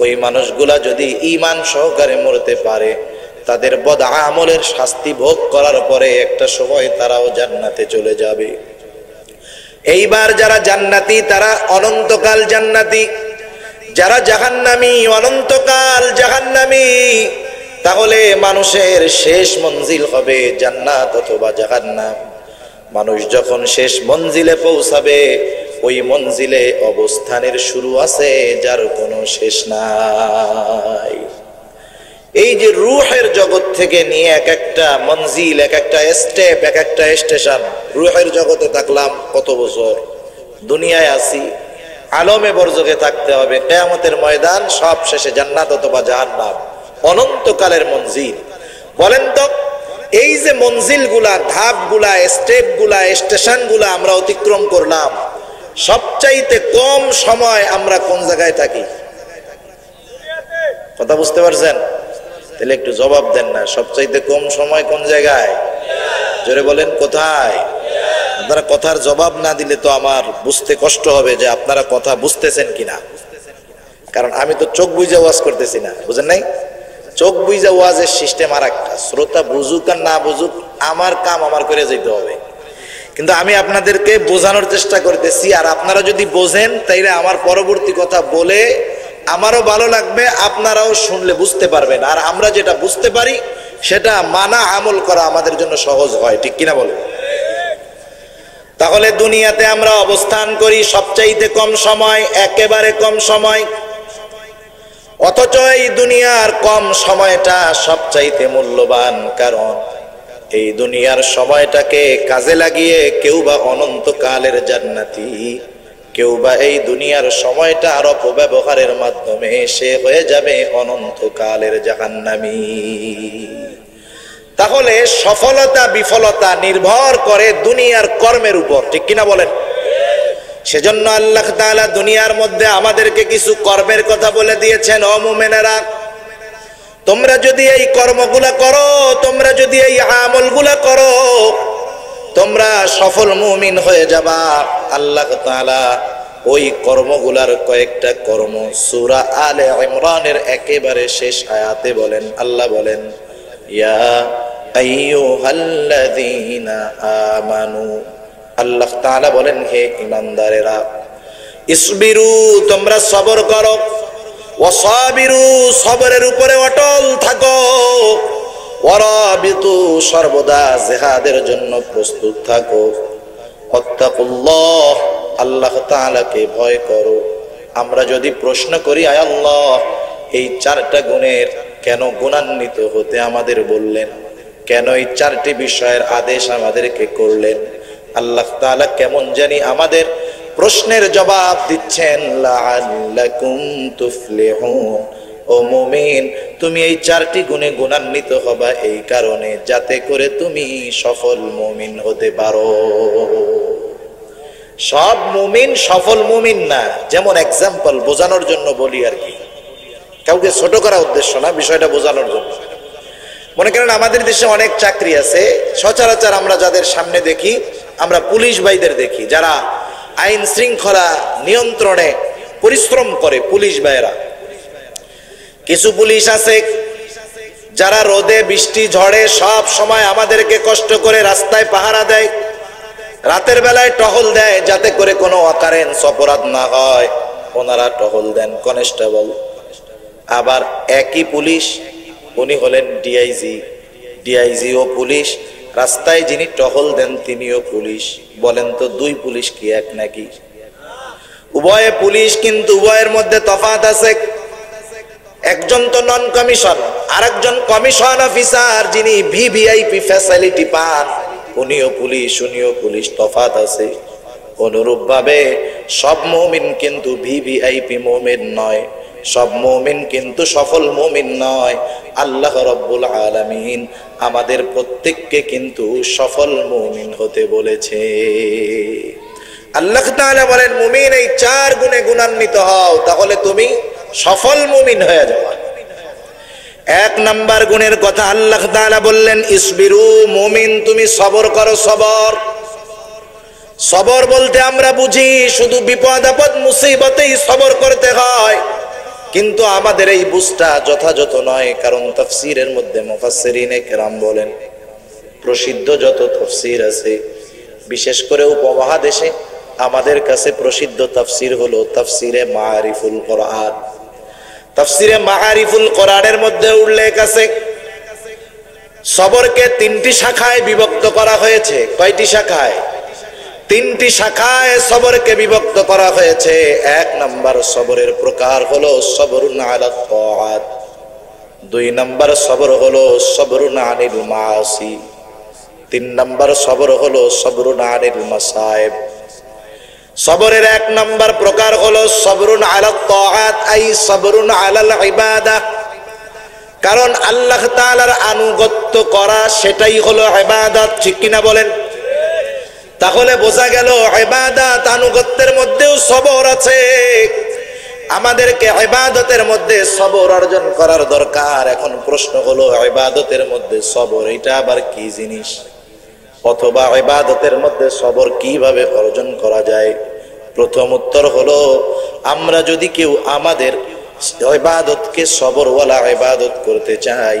ওই মানুষগুলা যদি ঈমান সহকারে মরতে পারে, তাদের বদআমলের শাস্তি ভোগ করার পরে একটা সময় তারাও জান্নাতে চলে যাবে। এইবার যারা জান্নাতি তারা অনন্তকাল জান্নাতি, যারা জাহান্নামী অনন্তকাল জাহান্নামী। তাহলে মানুষের শেষ মঞ্জিল হবে জান্নাত অথবা জাহান্নাম। মানুষ যখন শেষ মঞ্জিলে পৌঁছাবে, ওই মঞ্জিলে অবস্থানের শুরু আছে যার কোনো শেষ নাই। এই যে রূহের জগৎ থেকে নিয়ে এক একটা মঞ্জিল, এক একটা স্টেপ, এক একটা স্টেশন। রূহের জগতে থাকলাম কত বছর, দুনিয়ায় আছি, আলমে বরজখে থাকতে হবে, কিয়ামতের ময়দান, সব শেষে জান্নাত অথবা জাহান্নাম, অনন্তকালের মঞ্জিল। বলেন তো এই যে মঞ্জিলগুলা, ধাপগুলা, স্টেপগুলা, স্টেশনগুলা আমরা অতিক্রম করলাম, সবচাইতে কম সময় আমরা কোন জায়গায় থাকি? কথা বুঝতে পারছেন? তাহলে একটু জবাব দেন না। সবচাইতে কম সময় কোন জায়গায়? জোরে বলেন কোথায়? আপনারা কথার জবাব না দিলে তো আমার বুঝতে কষ্ট হবে যে আপনারা কথা বুঝতেছেন কিনা। কারণ আমি তো চোখ বুঝে ওয়াজ করতেছি না, বুঝেন নাই? চোখ বুঝে ওয়াজের সিস্টেম আর একটা, শ্রোতা বুঝুক আর না বুঝুক আমার কাম আমার করে যেতে হবে। কিন্তু আমি আপনাদেরকে বোঝানোর চেষ্টা করতেছি, আর আপনারা যদি বোঝেন তাইলে আমার পরবর্তী কথা বলে আমারও ভালো লাগবে, আপনারাও শুনলে বুঝতে পারবেন, আর আমরা যেটা বুঝতে পারি সেটা মানা আমল করা আমাদের জন্য সহজ হয়, ঠিক কিনা বলেন? তাহলে দুনিয়াতে আমরা অবস্থান করি সবচাইতে কম সময়, একেবারে কম সময়, অথচ এই দুনিয়ার কম সময়টা সবচাইতে মূল্যবান। কারণ এই দুনিয়ার সময়টাকে কাজে লাগিয়ে কেউ বা অনন্তকালের জান্নাতি, কেউ বা এই দুনিয়ার সময়টা আর অপব্যবহারের মাধ্যমে সে হয়ে যাবে অনন্তকালের জাহান্নামী। তাহলে সফলতা বিফলতা নির্ভর করে দুনিয়ার কর্মের উপর, ঠিক কিনা বলেন? সেজন্য আল্লাহ তাআলা দুনিয়ার মধ্যে আমাদেরকে কিছু কর্মের কথা বলে দিয়েছেন। ও মুমিনেরা, তোমরা যদি এই কর্মগুলা করো, তোমরা যদি এই আমলগুলা করো, তোমরা সফল মুমিন হয়ে যাবা। আল্লাহ তাআলা ওই কর্মগুলার কয়েকটা কর্ম সূরা আলে ইমরানের একেবারে শেষ আয়াতে বলেন। আল্লাহ বলেন, ইয়া আইয়ুহাল্লাযীনা আমানু, আল্লাহ তাআলা বলেন, হে ঈমানদারেরা, ইসবিরু, তোমরা সবর করো, ওয়াসাবিরু, সবরের উপরে অটল থাকো, ওয়ারাবিতু, সর্বদা জিহাদের জন্য প্রস্তুত থাকো, ওয়াত্তাকুল্লাহ, আল্লাহ তাআলাকে ভয় করো। আমরা যদি প্রশ্ন করি, আয় আল্লাহ, এই চারটা গুণের কেন গুণান্বিত হতে আমাদের বললেন, কেন এই চারটি বিষয়ের আদেশ আমাদেরকে করলেন, আল্লাহ তাআলা কেমন জানি আমাদের প্রশ্নের জবাব দিচ্ছেন, লাআল্লাকুম তুফলিহুন। ও মুমিন, তুমি এই চারটি গুণে গুণান্বিত হবা এই কারণে, যাতে করে তুমি সফল মুমিন হতে পারো। সব মুমিন সফল মুমিন না, যেমন এক্সাম্পল বোঝানোর জন্য বলি আর কি, কাউকে ছোট করা উদ্দেশ্য না, বিষয়টা বোঝানোর জন্য। মনে করেন আমাদের দেশে অনেক চাকরি আছে, সচরাচর আমরা যাদের সামনে দেখি, আমরা পুলিশ ভাইদের দেখি যারা আইন শৃঙ্খলা নিয়ন্ত্রণে পরিশ্রম করে, পুলিশ ভাইরা। কিছু পুলিশ আছে যারা রোদে বৃষ্টি ঝড়ে সব সময় আমাদেরকে কষ্ট করে রাস্তায় পাহারা দেয়, রাতের বেলায় টহল দেয়, যাতে করে কোনো অকারেন্স অপরাধ না হয়, ওনারা টহল দেন, কনস্টেবল। আবার একই পুলিশ, উনি হলেন ডিআইজি, ডিআইজি ও পুলিশ, রাস্তায় যিনি টহল দেন তিনিও পুলিশ। বলেন তো দুই পুলিশ কি এক নাকি? উভয়ে পুলিশ, কিন্তু উভয়ের মধ্যে তফাৎ আছে। একজন তো নন কমিশন, আরেকজন কমিশন অফিসার, যিনি ভিভিআইপি ফ্যাসিলিটি পান, উনিও পুলিশ, উনিও পুলিশ, তফাৎ আছে। অনুরূপ ভাবে সব মুমিন কিন্তু ভিভিআইপি মুমিন নয়, সব মুমিন কিন্তু সফল মুমিন নয়। আল্লাহ রাব্বুল আলামিন আমাদের প্রত্যেককে কিন্তু সফল মুমিন হতে বলেছে। আল্লাহ তাআলা বলেন, মুমিন এই চার গুণে গুণান্বিত হও, তাহলে তুমি সফল মুমিন হয়ে যাবে। এক নাম্বার গুণের কথা আল্লাহ তাআলা বললেন, ইসবিরু, মুমিন তুমি সবর করো। সবর, সবর বলতে আমরা বুঝি শুধু বিপদ আপদ মুসিবতেই সবর করতে হয়, কিন্তু আমাদের এই বুঝটা যথাযথ নয়। কারণ তাফসীরের মধ্যে মুফাসসিরিনে কেরাম বলেন, প্রসিদ্ধ যত তাফসীর আছে, বিশেষ করে উপমহাদেশে আমাদের কাছে প্রসিদ্ধ তাফসীর হলো তাফসীরে মাআরিফুল কোরআন। তাফসীরে মাআরিফুল কোরআনের মধ্যে উল্লেখ আছে সবরকে তিনটি শাখায় বিভক্ত করা হয়েছে। কয়টি শাখায়? তিনটি শাখায় সবরকে বিভক্ত করা হয়েছে। এক নাম্বার সবরের প্রকার হলো সবরুন আলা তাআত, দুই নাম্বার সবর হলো সবরুন আনিল মাআসি, তিন নাম্বার সবর হলো সবরুন আনিল মাসায়েব। সবরের এক নাম্বার প্রকার হলো সবরুন আলা তাআত, আই সবরুন আলাল ইবাদাহ। কারণ আল্লাহ তাআলার আনুগত্য করা সেটাই হলো ইবাদত, ঠিক কিনা বলেন? তাহলে বোঝা গেল ইবাদত আনুগত্যের মধ্যেও সবর আছে। আমাদেরকে ইবাদতের মধ্যে সবর অর্জন করার দরকার। এখন প্রশ্ন হলো, ইবাদতের মধ্যে সবর এটা আবার কি জিনিস, অথবা ইবাদতের মধ্যে সবর কিভাবে অর্জন করা যায়? প্রথম উত্তর হলো, আমরা যদি কেউ আমাদের ইবাদতকে সবরওয়ালা ইবাদত করতে চাই,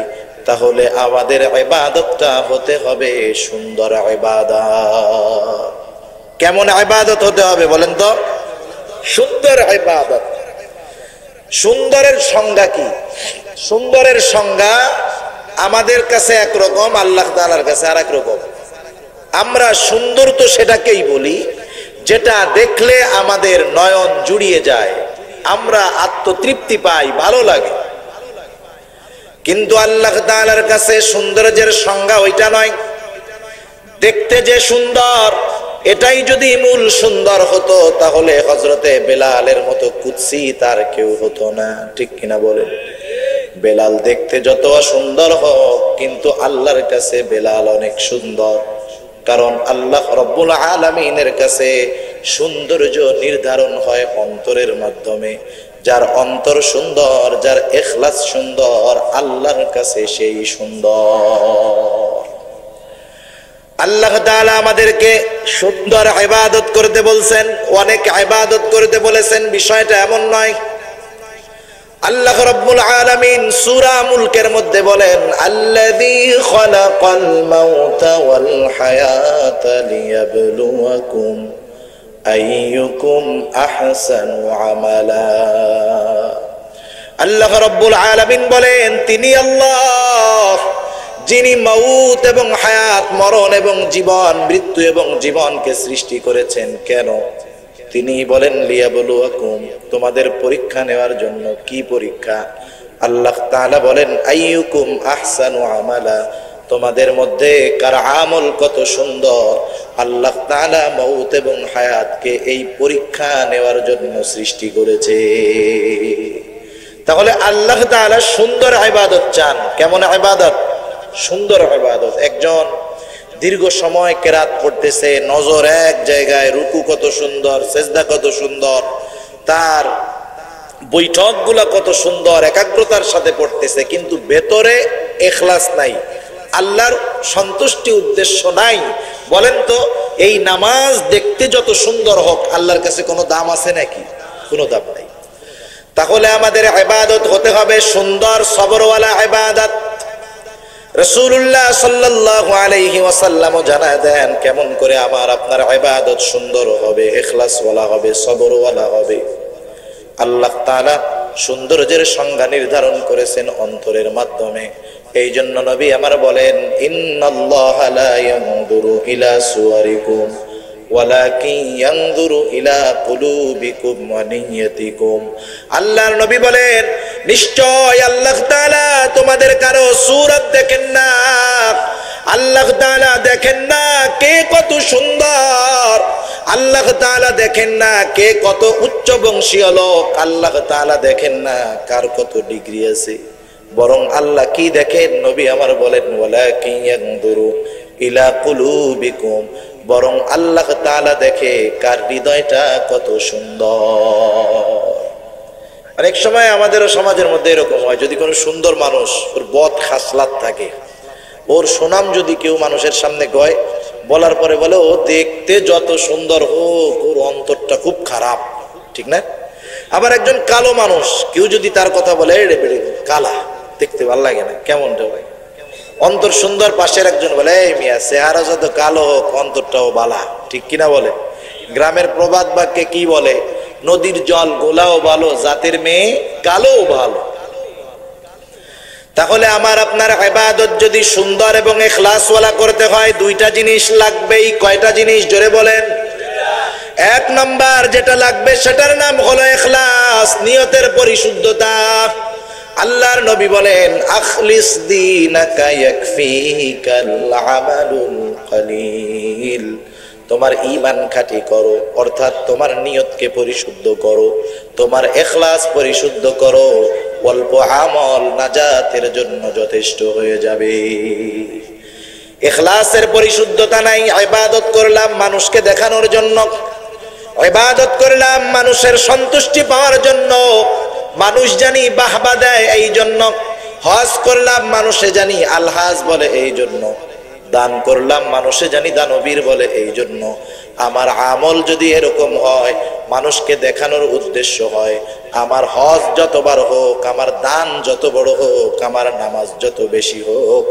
তাহলে আমাদের ইবাদতটা হতে হবে সুন্দর ইবাদত। কেমন ইবাদত হতে হবে বলেন তো? সুন্দর ইবাদত। সুন্দরের সংজ্ঞা কি? সুন্দরের সংজ্ঞা আমাদের কাছে একরকম, আল্লাহ তাআলার কাছে আরেক রকম। আমরা সুন্দর তো সেটাকেই বলি যেটা দেখলে আমাদের নয়ন জুড়িয়ে যায়, আমরা আত্মতৃপ্তি পাই, ভালো লাগে। কিন্তু আল্লাহ তাআলার কাছে সৌন্দর্যের সংজ্ঞা ওইটা নয়। দেখতে যে সুন্দর, এটাই যদি মূল সুন্দর হতো, তাহলে হযরতে বেলালের মতো কুদসি তার কেউ হতো না, ঠিক কিনা বলেন? বেলাল দেখতে যত সুন্দর হোক, কিন্তু আল্লাহর কাছে বেলাল অনেক সুন্দর। কারণ আল্লাহ রব্বুল আলামিনের কাছে সৌন্দর্য নির্ধারণ হয় অন্তরের মাধ্যমে। যার অন্তর সুন্দর, যার ইখলাস সুন্দর, আল্লাহর কাছে সেই সুন্দর। আল্লাহ তাআলা আমাদেরকে সুন্দর ইবাদত করতে বলছেন, অনেক ইবাদত করতে বলেছেন, বিষয়টা এমন নয়। আল্লাহ রাব্বুল আলামিন সূরা মুলকের মধ্যে বলেন, আল্লাযী খালাকাল মাউতা ওয়াল হায়াতা লিয়াবলুয়াকুম আইয়ুকুম আহসানু আমালা। আল্লাহ রাব্বুল আলামিন বলেন, তিনি আল্লাহ যিনি মাউত এবং হায়াত, মরণ এবং জীবন, মৃত্যু এবং জীবনকে সৃষ্টি করেছেন। কেন? তিনি বলেন লিয়াবলুয়াকুম, তোমাদের পরীক্ষা নেওয়ার জন্য। কি পরীক্ষা? আল্লাহ তাআলা বলেন আইয়ুকুম আহসানু আমালা, তোমাদের মধ্যে কার আমল কত সুন্দর। আল্লাহ তাআলা মাউত এবং হায়াতকে এই পরীক্ষা নেওয়ার জন্য সৃষ্টি করেছে। তাহলে আল্লাহ তাআলা সুন্দর ইবাদত চান। কেমন ইবাদত? সুন্দর ইবাদত। একজন দীর্ঘ সময় কেরাত পড়তেছে, নজর এক জায়গায়, রুকু কত সুন্দর, সেজদা কত সুন্দর, তার বৈঠকগুলা কত সুন্দর, একাগ্রতার সাথে পড়তেছে, কিন্তু ভেতরে ইখলাস নাই, আল্লাহর সন্তুষ্টি উদ্দেশ্য নাই। বলেন তো, এই নামাজ দেখতে যত সুন্দর হোক, আল্লাহর কাছে কোনো দাম আছে নাকি? কোনো দাম নাই। তাহলে আমাদের ইবাদত হতে হবে সুন্দর, সবরওয়ালা ইবাদত। রাসূলুল্লাহ সাল্লাল্লাহু আলাইহি ওয়াসাল্লাম জানায় দেন কেমন করে আমার আপনার ইবাদত সুন্দর হবে, ইখলাসওয়ালা হবে, সবরওয়ালা হবে। আল্লাহ তাআলা সৌন্দর্যের সংজ্ঞা নির্ধারণ করেছেন অন্তরের মাধ্যমে। এই জন্য নবী আমার বলেন, ইন্নাল্লাহা লা ইয়ানজুরু ইলা সুওয়ারিকুম ওয়ালাকিন ইয়ানজুরু ইলা কুলুবিকুম ওয়া নিয়্যাতিকুম। আল্লাহর নবী বলেন, নিশ্চয় আল্লাহ তাআলা তোমাদের কারো সূরত দেখেন না। আল্লাহ তাআলা দেখেন না কে কত সুন্দর। আল্লাহ তাআলা দেখেন না কে কত উচ্চ বংশীয় লোক। আল্লাহ তাআলা দেখেন না কার কত ডিগ্রি আছে। বরং আল্লাহ কি দেখেন? নবী আমার বলেন, ওয়ালাকিন ইয়ানজুরু ইলা কুলুবিকুম, বরং আল্লাহ তাআলা দেখে কার হৃদয়টা কত সুন্দর। অনেক সময় আমাদেরও সমাজের মধ্যে এরকম হয়, যদি কোনো সুন্দর মানুষ, ওর বদ খাসলাত থাকে, ওর সুনাম যদি কেউ মানুষের সামনে কয়, বলার পরে বলে ও দেখতে যত সুন্দর হোক, ওর অন্তরটা খুব খারাপ, ঠিক না? আবার একজন কালো মানুষ, কেউ যদি তার কথা বলে এড়ে বেড়ে কালা, দেখতে ভালো লাগে না, কেমন লাগে? অন্তর সুন্দর, পাশের একজন বলে এই মিয়া চেহারা যত কালো হোক অন্তরটাও বালা, ঠিক কিনা বলে? গ্রামের প্রবাদ বাক্যে কি বলে? নদীর জল গোলাও ভালো, জাতের মেয়ে কালোও ভালো। তাহলে আমার আপনার ইবাদত যদি সুন্দর এবং ইখলাসওয়ালা করতে হয়, দুইটা জিনিস লাগবেই। কয়টা জিনিস? জোরে বলেন। এক নাম্বার যেটা লাগবে সেটার নাম হলো ইখলাস, নিয়তের পরিশুদ্ধতা। আল্লাহর নবী বলেন, আখলিস দীনাকা ইয়াকফিকাল আমালুল কলিল। তোমার ঈমান খাঁটি করো, অর্থাৎ তোমার নিয়তকে পরিশুদ্ধ করো, তোমার ইখলাস পরিশুদ্ধ করো, অল্প আমল নাজাতের জন্য যথেষ্ট হয়ে যাবে। ইখলাসের পরিশুদ্ধতা নাই, ইবাদত করলাম মানুষকে দেখানোর জন্য, ইবাদত করলাম মানুষের সন্তুষ্টি পাওয়ার জন্য, মানুষ জানি বাহবা দেয় এই জন্য, হজ করলাম মানুষে জানি আলহাজ বলে এই জন্য, দান করলাম মানুষে জানি দানবীর বলে এই জন্য। আমার আমল যদি এরকম হয়, মানুষকে দেখানোর উদ্দেশ্য হয়, আমার হজ যতবার হোক, আমার দান যত বড় হোক, আমার নামাজ যত বেশি হোক,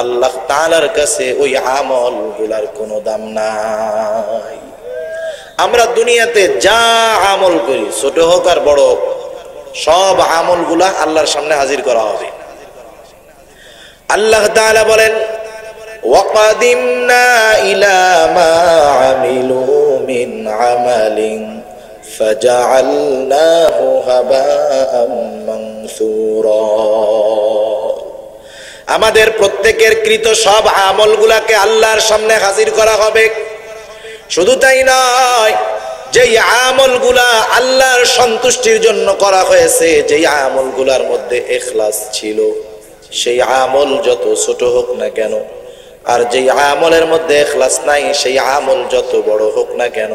আল্লাহ তাআলার কাছে ওই আমল গুলার কোনো দাম নাই। আমরা দুনিয়াতে যা আমল করি, ছোট হোক আর বড় হোক, সব আমল গুলা আল্লাহর সামনে হাজির করা হবে। আল্লাহ তাআলা বলেন, وَقَدِمْنَا إِلَى مَا عَمِلُوا مِنْ عَمَلٍ فَجَعَلْنَاهُ هَبَاءً مَنْثُورًا। আমাদের প্রত্যেকের কৃত সব আমলগুলাকে আল্লাহর সামনে হাজির করা হবে। শুধু তাই নয়, যেই আমলগুলা আল্লাহর সন্তুষ্টির জন্য করা হয়েছে, যেই আমলগুলার মধ্যে ইখলাস ছিল, সেই আমল যত ছোট হোক না কেন, আর যেই আমলের মধ্যে ইখলাস নাই, সেই আমল যত বড় হোক না কেন,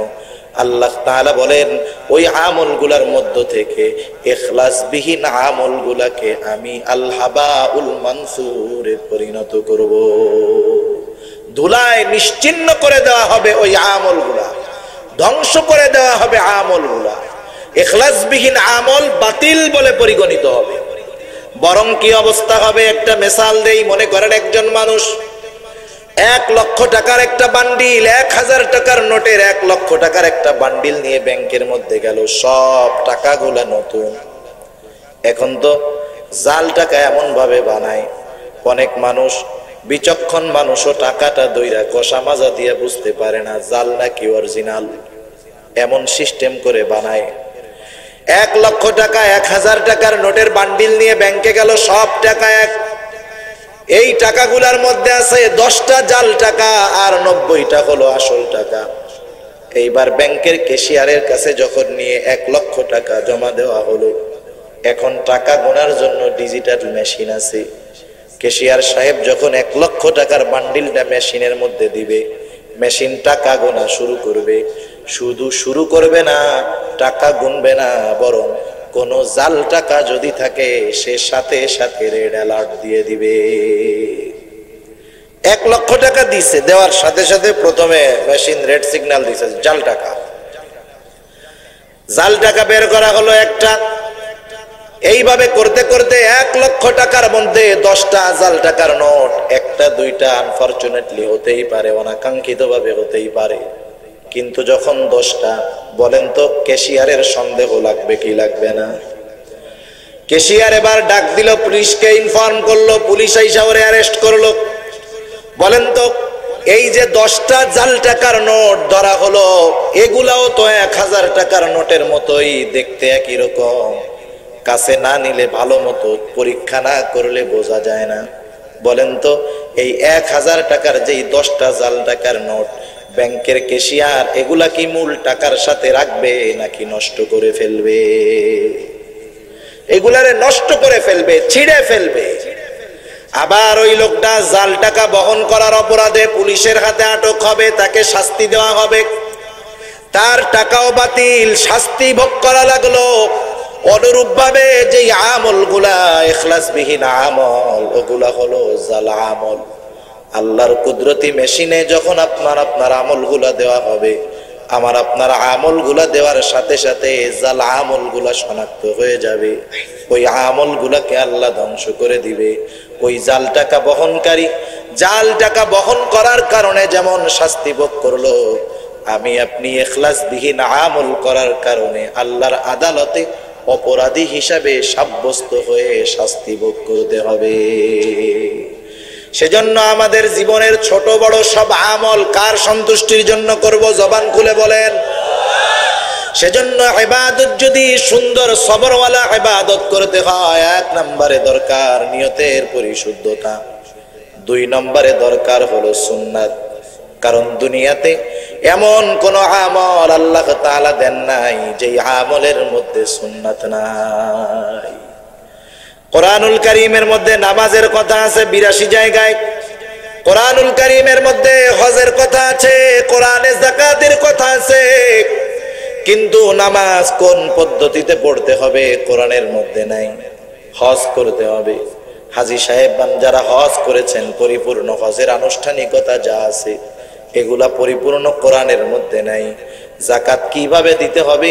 আল্লাহ তাআলা বলেন ওই আমলগুলার মধ্য থেকে ইখলাসবিহীন আমলগুলাকে আমি আল হাবাউল মানসুরে পরিণত করব। ধুলায় নিশ্চিহ্ন করে দেওয়া হবে ওই আমলগুলা, ধ্বংস করে দেওয়া হবে আমলগুলা। ইখলাসবিহীন আমল বাতিল বলে পরিগণিত হবে। বরং কি অবস্থা হবে, একটা মিসাল দেই। মনে করেন একজন মানুষ 1 লক্ষ টাকার একটা বান্ডিল, 1000 টাকার নোটের 1 লক্ষ টাকার একটা বান্ডিল নিয়ে ব্যাংকের মধ্যে গেল। সব টাকাগুলা নতুন। এখন তো জাল টাকা এমন ভাবে বানায়, অনেক মানুষ, বিচক্ষণ মানুষও টাকাটা দইরা কষা মাজা দিয়ে বুঝতে পারে না জাল নাকি অরিজিনাল। এমন সিস্টেম করে বানায়। 1 লক্ষ টাকা 1000 টাকার নোটের বান্ডিল নিয়ে ব্যাংকে গেল, সব টাকা এক। এই টাকাগুলার মধ্যে আছে 10টা জাল টাকা আর 90টা হলো আসল টাকা। এইবার ব্যাংকের ক্যাশিয়ারের কাছে যখন নিয়ে 1 লক্ষ টাকা জমা দেওয়া হলো, এখন টাকা গোনার জন্য ডিজিটাল মেশিন আছে। ক্যাশিয়ার সাহেব যখন 1 লক্ষ টাকার বান্ডিলটা মেশিনের মধ্যে দিবে, মেশিন টাকা গোনা শুরু করবে। শুধু শুরু করবে না, টাকা গুনবে না, বরং কোন জাল টাকা যদি থাকে সে সাথে সাথে রেড অ্যালার্ট দিয়ে দিবে। 1 লক্ষ টাকা দিছে, দেওয়ার সাথে সাথে প্রথমে মেশিন রেড সিগন্যাল দিছে জাল টাকা। জাল টাকা বের করা হলো একটা। এইভাবে করতে করতে 1 লক্ষ টাকার মধ্যে 10টা জাল টাকার নোট, 1টা 2টা আনফরচুনেটলি হতেই পারে, অনাকাঙ্ক্ষিত ভাবে হতেই পারে। কিন্তু যখন 10টা, বলেন তো ক্যাশিয়ারের সন্দেহ লাগবে কি লাগবে না? ক্যাশিয়ার এবার ডাক দিল, পুলিশকে ইনফর্ম করলো, পুলিশ আইসা ওরে অ্যারেস্ট করলো। বলেন তো এই যে 10টা জাল টাকার নোট ধরা হলো, এগুলাও তো 1000 টাকার নোটের মতোই দেখতে, একই রকম। কাছে না নিলে, ভালো মতো পরীক্ষা না করলে বোঝা যায় না। বলেন তো এই 1000 টাকার যেই 10টা জাল টাকার নোট, ব্যাংকের ক্যাশিয়ার এগুলা কি মূল টাকার সাথে রাখবে নাকি নষ্ট করে ফেলবে? এগুলারে নষ্ট করে ফেলবে, ছিঁড়ে ফেলবে। আবার ওই লোকটা জাল টাকা বহন করার অপরাধে পুলিশের হাতে আটক হবে, তাকে শাস্তি দেওয়া হবে। তার টাকাও বাতিল, শাস্তি ভোগ করা লাগলো। অনুরূপ ভাবে যে আমলগুলা ইখলাসবিহীন আমল, ওগুলা হলো জাল আমল। আল্লাহর কুদরতি মেশিনে যখন আপনার আমলগুলা দেওয়া হবে, আমার আপনার আমলগুলা দেওয়ার সাথে সাথে জাল আমলগুলা শনাক্ত হয়ে যাবে। ওই আমলগুলাকে আল্লাহ ধ্বংস করে দিবে। ওই জাল টাকা বহনকারী জাল টাকা বহন করার কারণে যেমন শাস্তি ভোগ করলো, আমি আপনি ইখলাসবিহীন আমল করার কারণে আল্লাহর আদালতে অপরাধী হিসাবে সাব্যস্ত হয়ে শাস্তি ভোগ করতে হবে। সেজন্য আমাদের জীবনের ছোট বড় সব আমল কার সন্তুষ্টির জন্য করব? জবান খুলে বলেন। সেজন্য ইবাদত যদি সুন্দর সবরওয়ালা ইবাদত করতে হয়, 1 নম্বরে দরকার নিয়তের পরিশুদ্ধতা, 2 নম্বরে দরকার হলো সুন্নাত। কারণ দুনিয়াতে এমন কোন আমল আল্লাহ তাআলা দেন নাই যে আমলের মধ্যে সুন্নাত নাই। কোরআনুল কারীমের মধ্যে নামাজের কথা আছে 82 জায়গায়, কোরআনুল কারীমের মধ্যে হজের কথা আছে, কোরআনে যাকাতের কথা আছে। কিন্তু নামাজ কোন পদ্ধতিতে পড়তে হবে কোরআনের মধ্যে নাই। হজ করতে হবে। হাজী সাহেব যারা হজ করেছেন, পরিপূর্ণ হজের আনুষ্ঠানিকতা যা আছে এগুলা পরিপূর্ণ কোরআনের মধ্যে নাই। যাকাত কিভাবে দিতে হবে,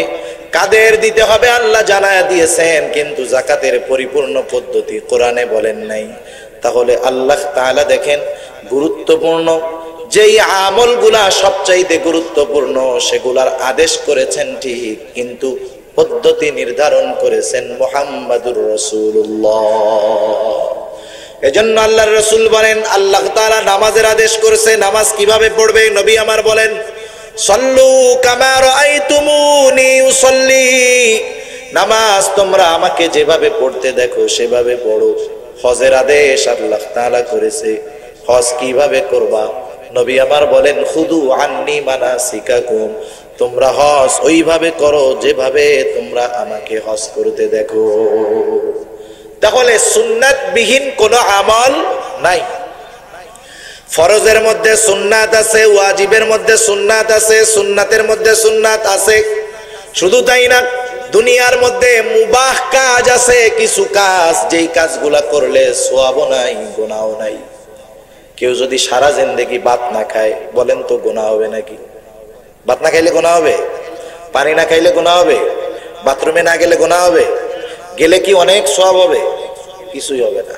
কাদের দিতে হবে আল্লাহ জানায়া দিয়েছেন, কিন্তু যাকাতের পরিপূর্ণ পদ্ধতি কোরআনে বলেন নাই। তাহলে আল্লাহ তাআলা দেখেন গুরুত্বপূর্ণ যেই আমলগুলা সবচাইতে গুরুত্বপূর্ণ সেগুলার আদেশ করেছেন ঠিক, কিন্তু পদ্ধতি নির্ধারণ করেছেন মুহাম্মাদুর রাসূলুল্লাহ। এজন্য আল্লাহর রাসূল বলেন, আল্লাহ তাআলা নামাজের আদেশ করেছে, নামাজ কিভাবে পড়বে নবী আমার বলেন, সল্লু কামা রাআইতুমুনি উসাল্লি, নামাজ তোমরা আমাকে যেভাবে পড়তে দেখো সেভাবে পড়ো। হজের আদেশ আল্লাহ তাআলা করেছে, হজ কিভাবে করবা নবী আমার বলেন, খুদু আন্নি মানাসিকাকুম, তোমরা হজ ওইভাবে করো যেভাবে তোমরা আমাকে হজ করতে দেখো। তাহলে সুন্নাত বিহীন কোনো আমল নাই। ফরজের মধ্যে সুন্নাত আছে, ওয়াজিবের মধ্যে সুন্নাত আছে, সুন্নাতের মধ্যে সুন্নাত আছে। শুধু তাই না, দুনিয়ার মধ্যে মুবাহ কাজ আছে, কিছু কাজ যেই কাজগুলা করলে সওয়াবও নাই গুনাহও নাই। কেউ যদি সারা জিন্দেগি ভাত না খায়, বলেন তো গুনাহ হবে নাকি? ভাত না খাইলে গুনাহ হবে? পানি না খাইলে গুনাহ হবে? বাথরুমে না গেলে গুনাহ হবে? গেলে কি অনেক সওয়াব হবে? কিছুই হবে না।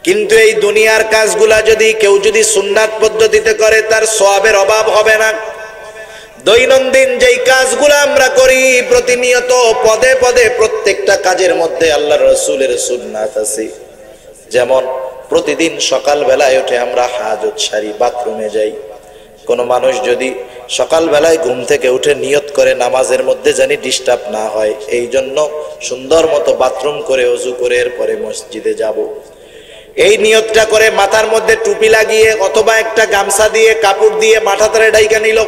কিন্তু এই দুনিয়ার কাজগুলা যদি কেউ যদি সুন্নাত পদ্ধতিতে করে, তার সওয়াবের অভাব হবে না। দৈনন্দিন যেই কাজগুলো আমরা করি প্রতিনিয়ত পদে পদে, প্রত্যেকটা কাজের মধ্যে আল্লাহর রাসূলের সুন্নাত আছে। যেমন প্রতিদিন সকাল বেলায় উঠে আমরা হাজত সারি, বাথরুমে যাই। কোন মানুষ যদি সকাল বেলায় ঘুম থেকে উঠে নিয়ত করে নামাজের মধ্যে জানি ডিস্টার্ব না হয়, এই জন্য সুন্দর মতো বাথরুম করে ওযু করে এরপরে মসজিদে যাব, এই নিয়তটা করে মাথার মধ্যে টুপি লাগিয়ে অথবা একটা গামছা দিয়ে কাপড় দিয়ে মাথাটারে ঢাইকা নিল,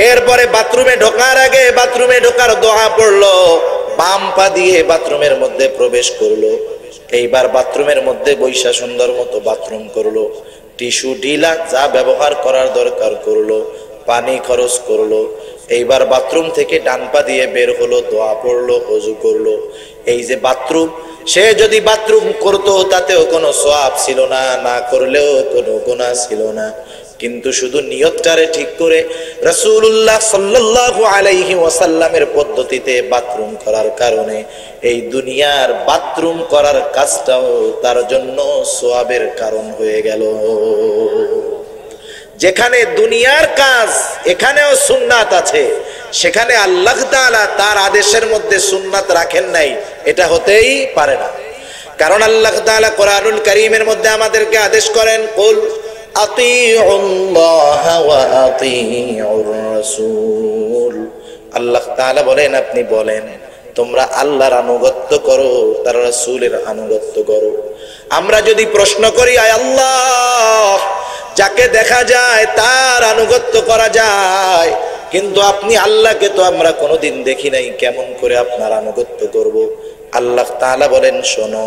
এরপরে বাথরুমে ঢোকার আগে বাথরুমে ঢোকার দোয়া পড়লো, বাম পা দিয়ে বাথরুমের মধ্যে প্রবেশ করলো, এইবার বাথরুমের মধ্যে বৈশা সুন্দর মতো বাথরুম করলো, টিস্যু ঢিলা যা ব্যবহার করার দরকার করলো, পানি খরচ করলো, এইবার বাথরুম থেকে ডান পা দিয়ে বের হলো, দোয়া পড়লো, ওযু করলো। এই যে বাথরুম, সে যদি বাথরুম করতো তাতেও কোনো সওয়াব ছিল না, না করলেও কোনো গুনাহ ছিল না। কিন্তু শুধু নিয়তটারে ঠিক করে রাসূলুল্লাহ সাল্লাল্লাহু আলাইহি ওয়াসাল্লামের পদ্ধতিতে বাথরুম করার কারণে এই দুনিয়ার বাথরুম করার কাজটাও তার জন্য সওয়াবের কারণ হয়ে গেল। যেখানে দুনিয়ার কাজ এখানেও সুন্নাত আছে, সেখানে আল্লাহ তাআলা তার আদেশের মধ্যে সুন্নাত রাখেন নাই, এটা হতেই পারে না। কারণ আল্লাহ তাআলা কোরআনুল কারীমের মধ্যে আমাদেরকে আদেশ করেন, কুল আতিউল্লাহ ওয়া আতিউর রাসূল, আল্লাহ তাআলা বলেন আপনি বলেন তোমরা আল্লাহর আনুগত্য করো, তার রাসূলের আনুগত্য করো। আমরা যদি প্রশ্ন করি, আয় আল্লাহ, যাকে দেখা যায় তার আনুগত্য করা যায়, কিন্তু আপনি আল্লাহকে তো আমরা কোনোদিন দেখি নাই, কেমন করে আপনার আনুগত্য করব? আল্লাহ তাআলা বলেন, শোনো,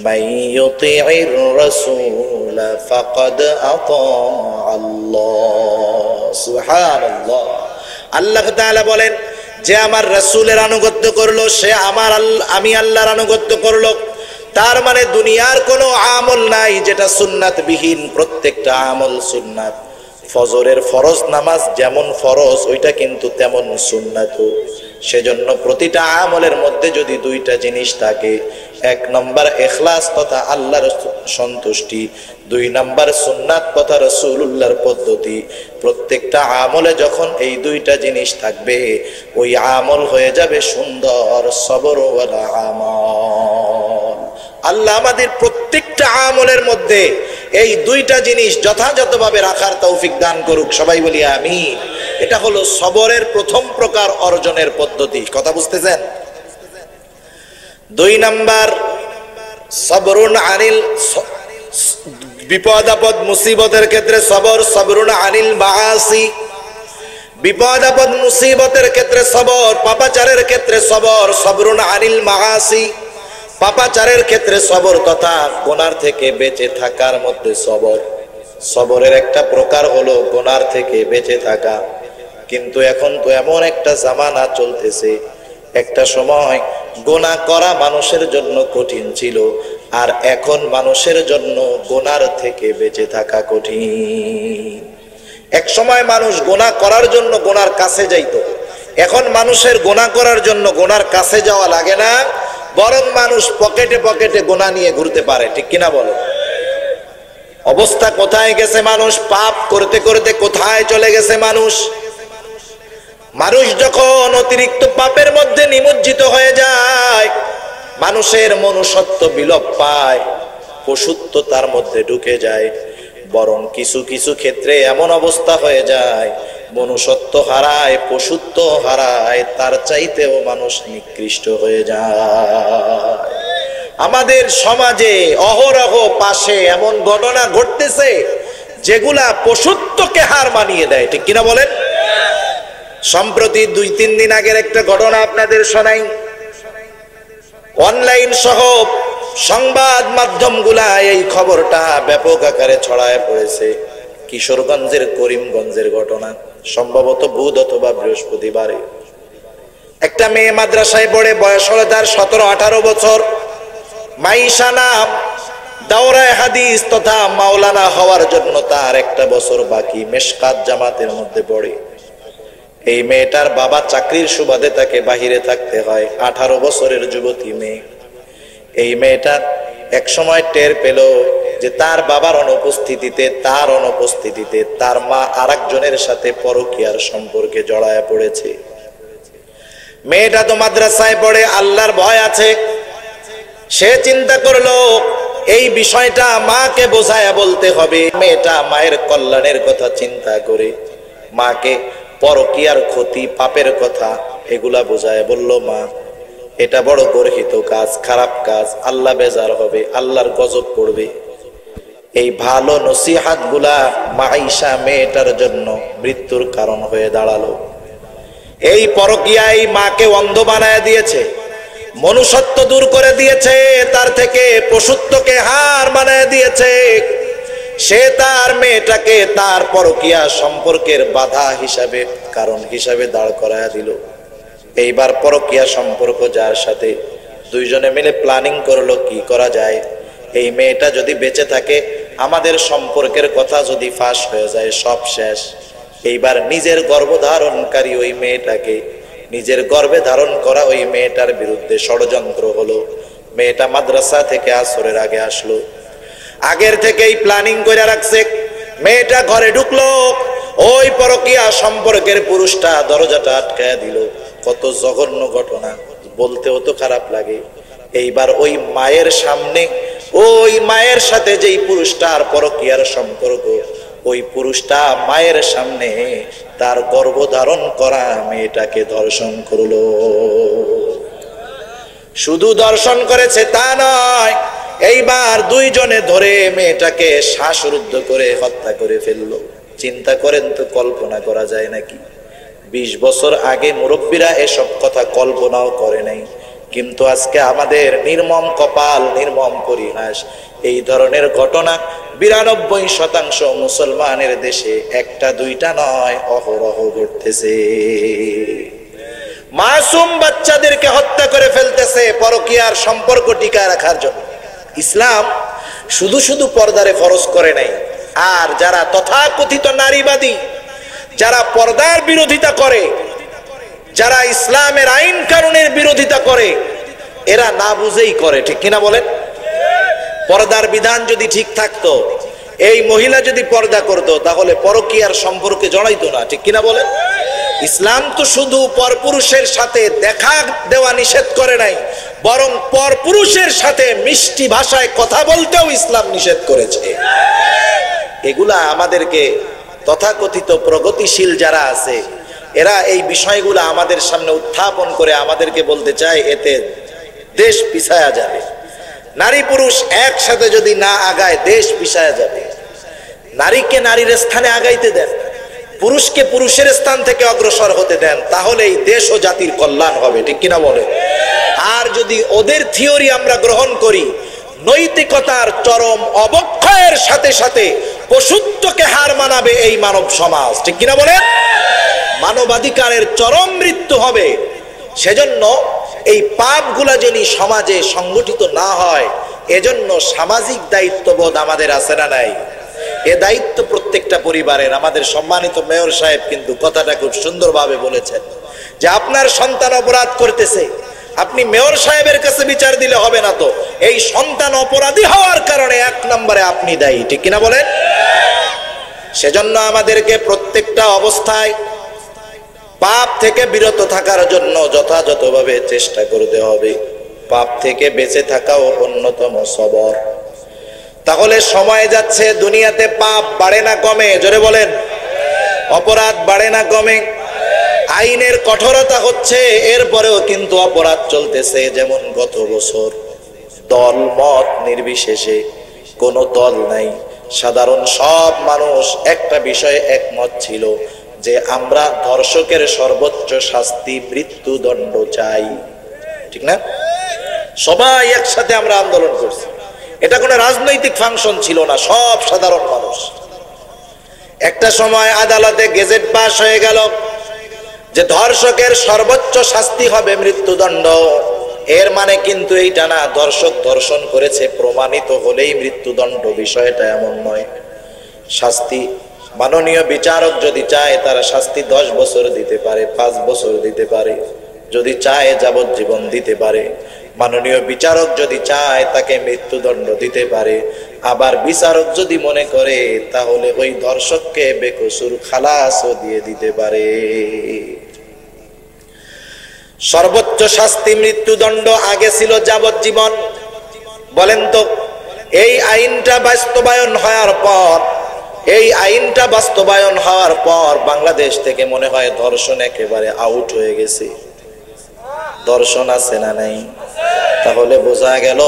মাইয়ুতি'ইর রাসূল ফাকাদ আতা আল্লাহ। সুবহানাল্লাহ। আল্লাহ তাআলা বলেন, যে আমার রাসূলের আনুগত্য করলো সে আমি আল্লাহর আনুগত্য করলো। তার মানে দুনিয়ার কোনো আমল নাই যেটা সুন্নাত বিহীন, প্রত্যেকটা আমল সুন্নাত। ফজরের ফরজ নামাজ যেমন ফরজ, ওইটা কিন্তু তেমন সুন্নাত। সেজন্য প্রতিটা আমলের মধ্যে যদি দুইটা জিনিস থাকে, এক নম্বর ইখলাস তথা আল্লাহর সন্তুষ্টি, দুই নম্বর সুন্নাত তথা রাসূলুল্লাহর পদ্ধতি, প্রত্যেকটা আমলে যখন এই দুইটা জিনিস থাকবে, ওই আমল হয়ে যাবে সুন্দর সবরওয়ালা আমল। আল্লাহ আমাদের প্রত্যেকটা আমলের মধ্যে এই দুইটা জিনিস যথাযথভাবে রাখার তৌফিক দান করুক, সবাই বলি আমিন। এটা হলো সবরের প্রথম প্রকার অর্জনের পদ্ধতি, কথা বুঝতেছেন? দুই নাম্বার, সবরুন আনিল, বিপদ আপদ মুসিবতের ক্ষেত্রে সবর, সবরুন আনিল মাআসি, বিপদ আপদ মুসিবতের ক্ষেত্রে সবর, পাপাচারের ক্ষেত্রে সবর, সবরুন আনিল মাআসি, পাপাচারের ক্ষেত্রে সবর তথা গুনার থেকে বেঁচে থাকার মধ্যে সবর। সবরের একটা প্রকার হলো গুনার থেকে বেঁচে থাকা। কিন্তু এখন তো এমন একটা জামানা চলতেছে, একটা সময় গুনাহ করা মানুষের জন্য কঠিন ছিল, আর এখন মানুষের জন্য গুনার থেকে বেঁচে থাকা কঠিন। এক সময় মানুষ গুনাহ করার জন্য গুনার কাছে যাইতো, এখন মানুষের গুনাহ করার জন্য গুনার কাছে যাওয়া লাগে না, বরং মানুষ পকেটে পকেটে গুনাহ নিয়ে ঘুরতে পারে। ঠিক কিনা বলো? অবস্থা কোথায় গেছে মানুষ, পাপ করতে করতে কোথায় চলে গেছে মানুষ। মানুষ যখন অতিরিক্ত পাপের মধ্যে নিমজ্জিত হয়ে যায়, মানুষের মনুষ্যত্ব বিলোপ পায়, পশুত্ব তার মধ্যে ঢুকে যায়। বরং কিছু কিছু ক্ষেত্রে এমন অবস্থা হয়ে যায়, মনুষ্যত্ব হারায়, পশুত্ব হারায়, তার চাইতেও মানুষ নিকৃষ্ট হয়ে যায়। আমাদের সমাজে অহরহ পাশে এমন ঘটনা ঘটতেছে যেগুলা পশুত্বকে হার মানিয়ে দেয়। ঠিক কিনা বলেন? সম্প্রতি 2-3 দিন আগের একটা ঘটনা আপনাদের শোনাই। অনলাইন সহ সংবাদ মাধ্যমগুলা এই খবরটা ব্যাপক আকারে ছড়ায় পড়েছে। কিশোরগঞ্জের করিমগঞ্জের ঘটনা, সম্ভবত বুধ অথবা বৃহস্পতিবারে। একটা মেয়ে মাদ্রাসায় পড়ে, বয়স হলো তার 17-18 বছর। মাইশা নাম, দাওরায়ে হাদিস তথা মাওলানা হওয়ার জন্য তার 1 বছর বাকি। মেশকাত জামাতের মধ্যে পড়ে। এই মেয়েটার বাবা চাকরির সুবাদে তাকে বাহিরে থাকতে হয়। 18 বছরের যুবতী মেয়ে। এই মেয়েটা এক সময় টের পেল যে তার বাবার অনুপস্থিতিতে, তার মা আরেকজনের সাথে পরকীয়ার সম্পর্কে জড়ায় পড়েছে। মেয়েটা তো মাদ্রাসায় পড়ে, আল্লাহর ভয় আছে। সে চিন্তা করলো এই বিষয়টা মাকে বোঝায়া বলতে হবে। মেয়েটা মায়ের কল্যাণের কথা চিন্তা করে মাকে পরকীয়ার ক্ষতি, পাপের কথা এগুলা বোঝায় বলল, মা এটা বড় গর্হিত কাজ, খারাপ কাজ, আল্লাহ বেজার হবে, আল্লাহর গজব পড়বে। এই ভালো নসিহাত গুলা মাইশা মেয়েটার জন্য মৃত্যুর কারণ হয়ে দাঁড়ালো। এই পরকীয়াই মাকে অন্ধ বানায় দিয়েছে, মনুষ্যত্ব দূর করে দিয়েছে, তার থেকে পশুত্বকে হার মানায় দিয়েছে। সে তার মেয়েটাকে তার পরকীয়া সম্পর্কের বাধা হিসাবে, কারণ হিসাবে দাঁড় করায় দিল। এইবার পরকীয়া সম্পর্ক যার সাথে, দুইজনে মিলে প্ল্যানিং করলো কি করা যায়। এই মেয়েটা যদি বেঁচে থাকে, আমাদের সম্পর্কের কথা যদি ফাঁস হয়ে যায়, সব শেষ। এইবার নিজের গর্ভধারণকারী ওই মেয়েটাকে, নিজের গর্ভে ধারণ করা ওই মেয়েটার বিরুদ্ধে ষড়যন্ত্র হলো। মেয়েটা মাদ্রাসা থেকে আসরের আগে আসলো, আগের থেকেই প্ল্যানিং করে রাখছে। মেয়েটা ঘরে ঢুকলো, ওই পরকীয়া সম্পর্কের পুরুষটা দরজাটা আটকায় দিল। কত জঘন্য ঘটনা, বলতেও তো খারাপ লাগে। এইবার ওই মায়ের সামনে, ওই মায়ের সাথে যেই পুরুষটার পরকীয়ার সম্পর্ক, ওই পুরুষটা মায়ের সামনে তার গর্ভধারণ করা মেয়েটাকে ধর্ষণ করলো। শুধু দর্শন করেছে তা নয়, এইবার দুইজনে ধরে মেয়েটাকে শ্বাসরুদ্ধ করে হত্যা করে ফেললো। চিন্তা করেন তো, কল্পনা করা যায় নাকি? 20 বছর আগে মুরব্বীরা এসব কথা কল্পনাও করে নাই, কিন্তু আজকে আমাদের নির্মম কপাল, নির্মম পরিহাস। এই ধরনের ঘটনা 92% মুসলমানের দেশে, একটা দুইটা নয়, অহরহ ঘটতেছে। মাসুম বাচ্চাদেরকে হত্যা করে ফেলতেছে পরকীয়ার সম্পর্ক টিকায় রাখার জন্য। ইসলাম শুধু শুধু পর্দারে ফরজ করে নাই। আর যারা তথাকথিত নারীবাদী, যারা পর্দার বিরোধিতা করে, যারা ইসলামের আইন কানুনের বিরোধিতা করে, এরা না বুঝেই করে। ঠিক কিনা বলেন? পর্দার বিধান যদি ঠিক থাকতো, এই মহিলা যদি পর্দা করতো, তাহলে পরকীয়ার সম্পর্কে জড়াইতো না। ঠিক কিনা বলেন? ইসলাম তো শুধু পরপুরুষের সাথে দেখা দেওয়া নিষেধ করে নাই, বরং পরপুরুষের সাথে মিষ্টি ভাষায় কথা বলতেও ইসলাম নিষেধ করেছে। এগুলা আমাদেরকে, তথাকথিত প্রগতিশীল যারা আছে, এরা এই বিষয়গুলো আমাদের সামনে উত্থাপন করে আমাদেরকে বলতে চায় এতে দেশ পিছায়া যাবে। নারী পুরুষ একসাথে যদি না আগায়, দেশ পিছায়া যাবে। নারীকে নারীর স্থানে আগাইতে দেন, পুরুষকে পুরুষের স্থান থেকে অগ্রসর হতে দেন, তাহলে এই দেশ ও জাতির কল্যাণ হবে। ঠিক কিনা বলে? আর যদি ওদের থিওরি আমরা গ্রহণ করি, নৈতিকতার চরম অবক্ষয়ের সাথে সাথে পশুত্বকে হার মানাবে এই মানব সমাজ। ঠিক কিনা বলেন? মানবাধিকারের চরম মৃত্যু হবে। সেজন্য এই পাপগুলা যদি সমাজে সংগঠিত না হয়, এজন্য সামাজিক দায়িত্ববোধ আমাদের আছে না নাই? এ দায়িত্ব প্রত্যেকটা পরিবারের। আমাদের সম্মানিত মেয়র সাহেব কিন্তু কথাটা খুব সুন্দরভাবে বলেছেন যে আপনার সন্তান অপরাধ করতেছে, আপনি মেয়র সাহেবের কাছে বিচার দিলে হবে না, তো এই সন্তান অপরাধী হওয়ার কারণে 1 নম্বরে আপনি দায়ী, ঠিক কিনা বলেন? সেজন্য আমাদেরকে প্রত্যেকটা অবস্থায় পাপ থেকে বিরত থাকার জন্য যথাযথভাবে চেষ্টা করতে হবে। পাপ থেকে বেঁচে থাকাও অন্যতম সবর। তাহলে সময় যাচ্ছে, দুনিয়াতে পাপ বাড়ে না কমে? জোরে বলেন। অপরাধ বাড়ে না কমে? আইনের কঠোরতা হচ্ছে, এরপরেও কিন্তু অপরাধ চলতেছে। যেমন গত বছর দল মত নির্বিশেষে, কোনো দল নাই, সাধারণ সব মানুষ একটা বিষয়ে একমত ছিল যে আমরা ধর্ষকের সর্বোচ্চ শাস্তি মৃত্যুদণ্ড চাই, ঠিক না? সবাই একসাথে আমরা আন্দোলন করছি। এটা কোনো রাজনৈতিক ফাংশন ছিল না, সব সাধারণ মানুষ। একটা সময় আদালতে গেজেট পাস হয়ে গেল যে ধর্ষকের সর্বোচ্চ শাস্তি হবে মৃত্যুদণ্ড। এর মানে কিন্তু এইটা না ধর্ষক ধর্ষণ করেছে প্রমাণিত হলেই মৃত্যুদণ্ড, বিষয়টা এমন নয়। শাস্তি মাননীয় বিচারক যদি চায় তারা শাস্তি 10 বছর দিতে পারে, 5 বছর দিতে পারে, যদি চায় যাবজ্জীবন দিতে পারে। মাননীয় বিচারক যদি চায় তাকে মৃত্যুদণ্ড দিতে পারে। আবার বিচারক যদি মনে করে তাহলে ওই ধর্ষককে বেকসুর খালাসও দিয়ে দিতে পারে। সর্বোচ্চ শাস্তি মৃত্যুদণ্ড, আগে ছিল যাবজ্জীবন। বলেন তো, এই আইনটা বাস্তবায়ন হওয়ার পর বাংলাদেশ থেকে মনে হয় ধর্ষণ একেবারে আউট হয়ে গেছে। ধর্ষণ আছে না নাই? তাহলে বোঝা গেল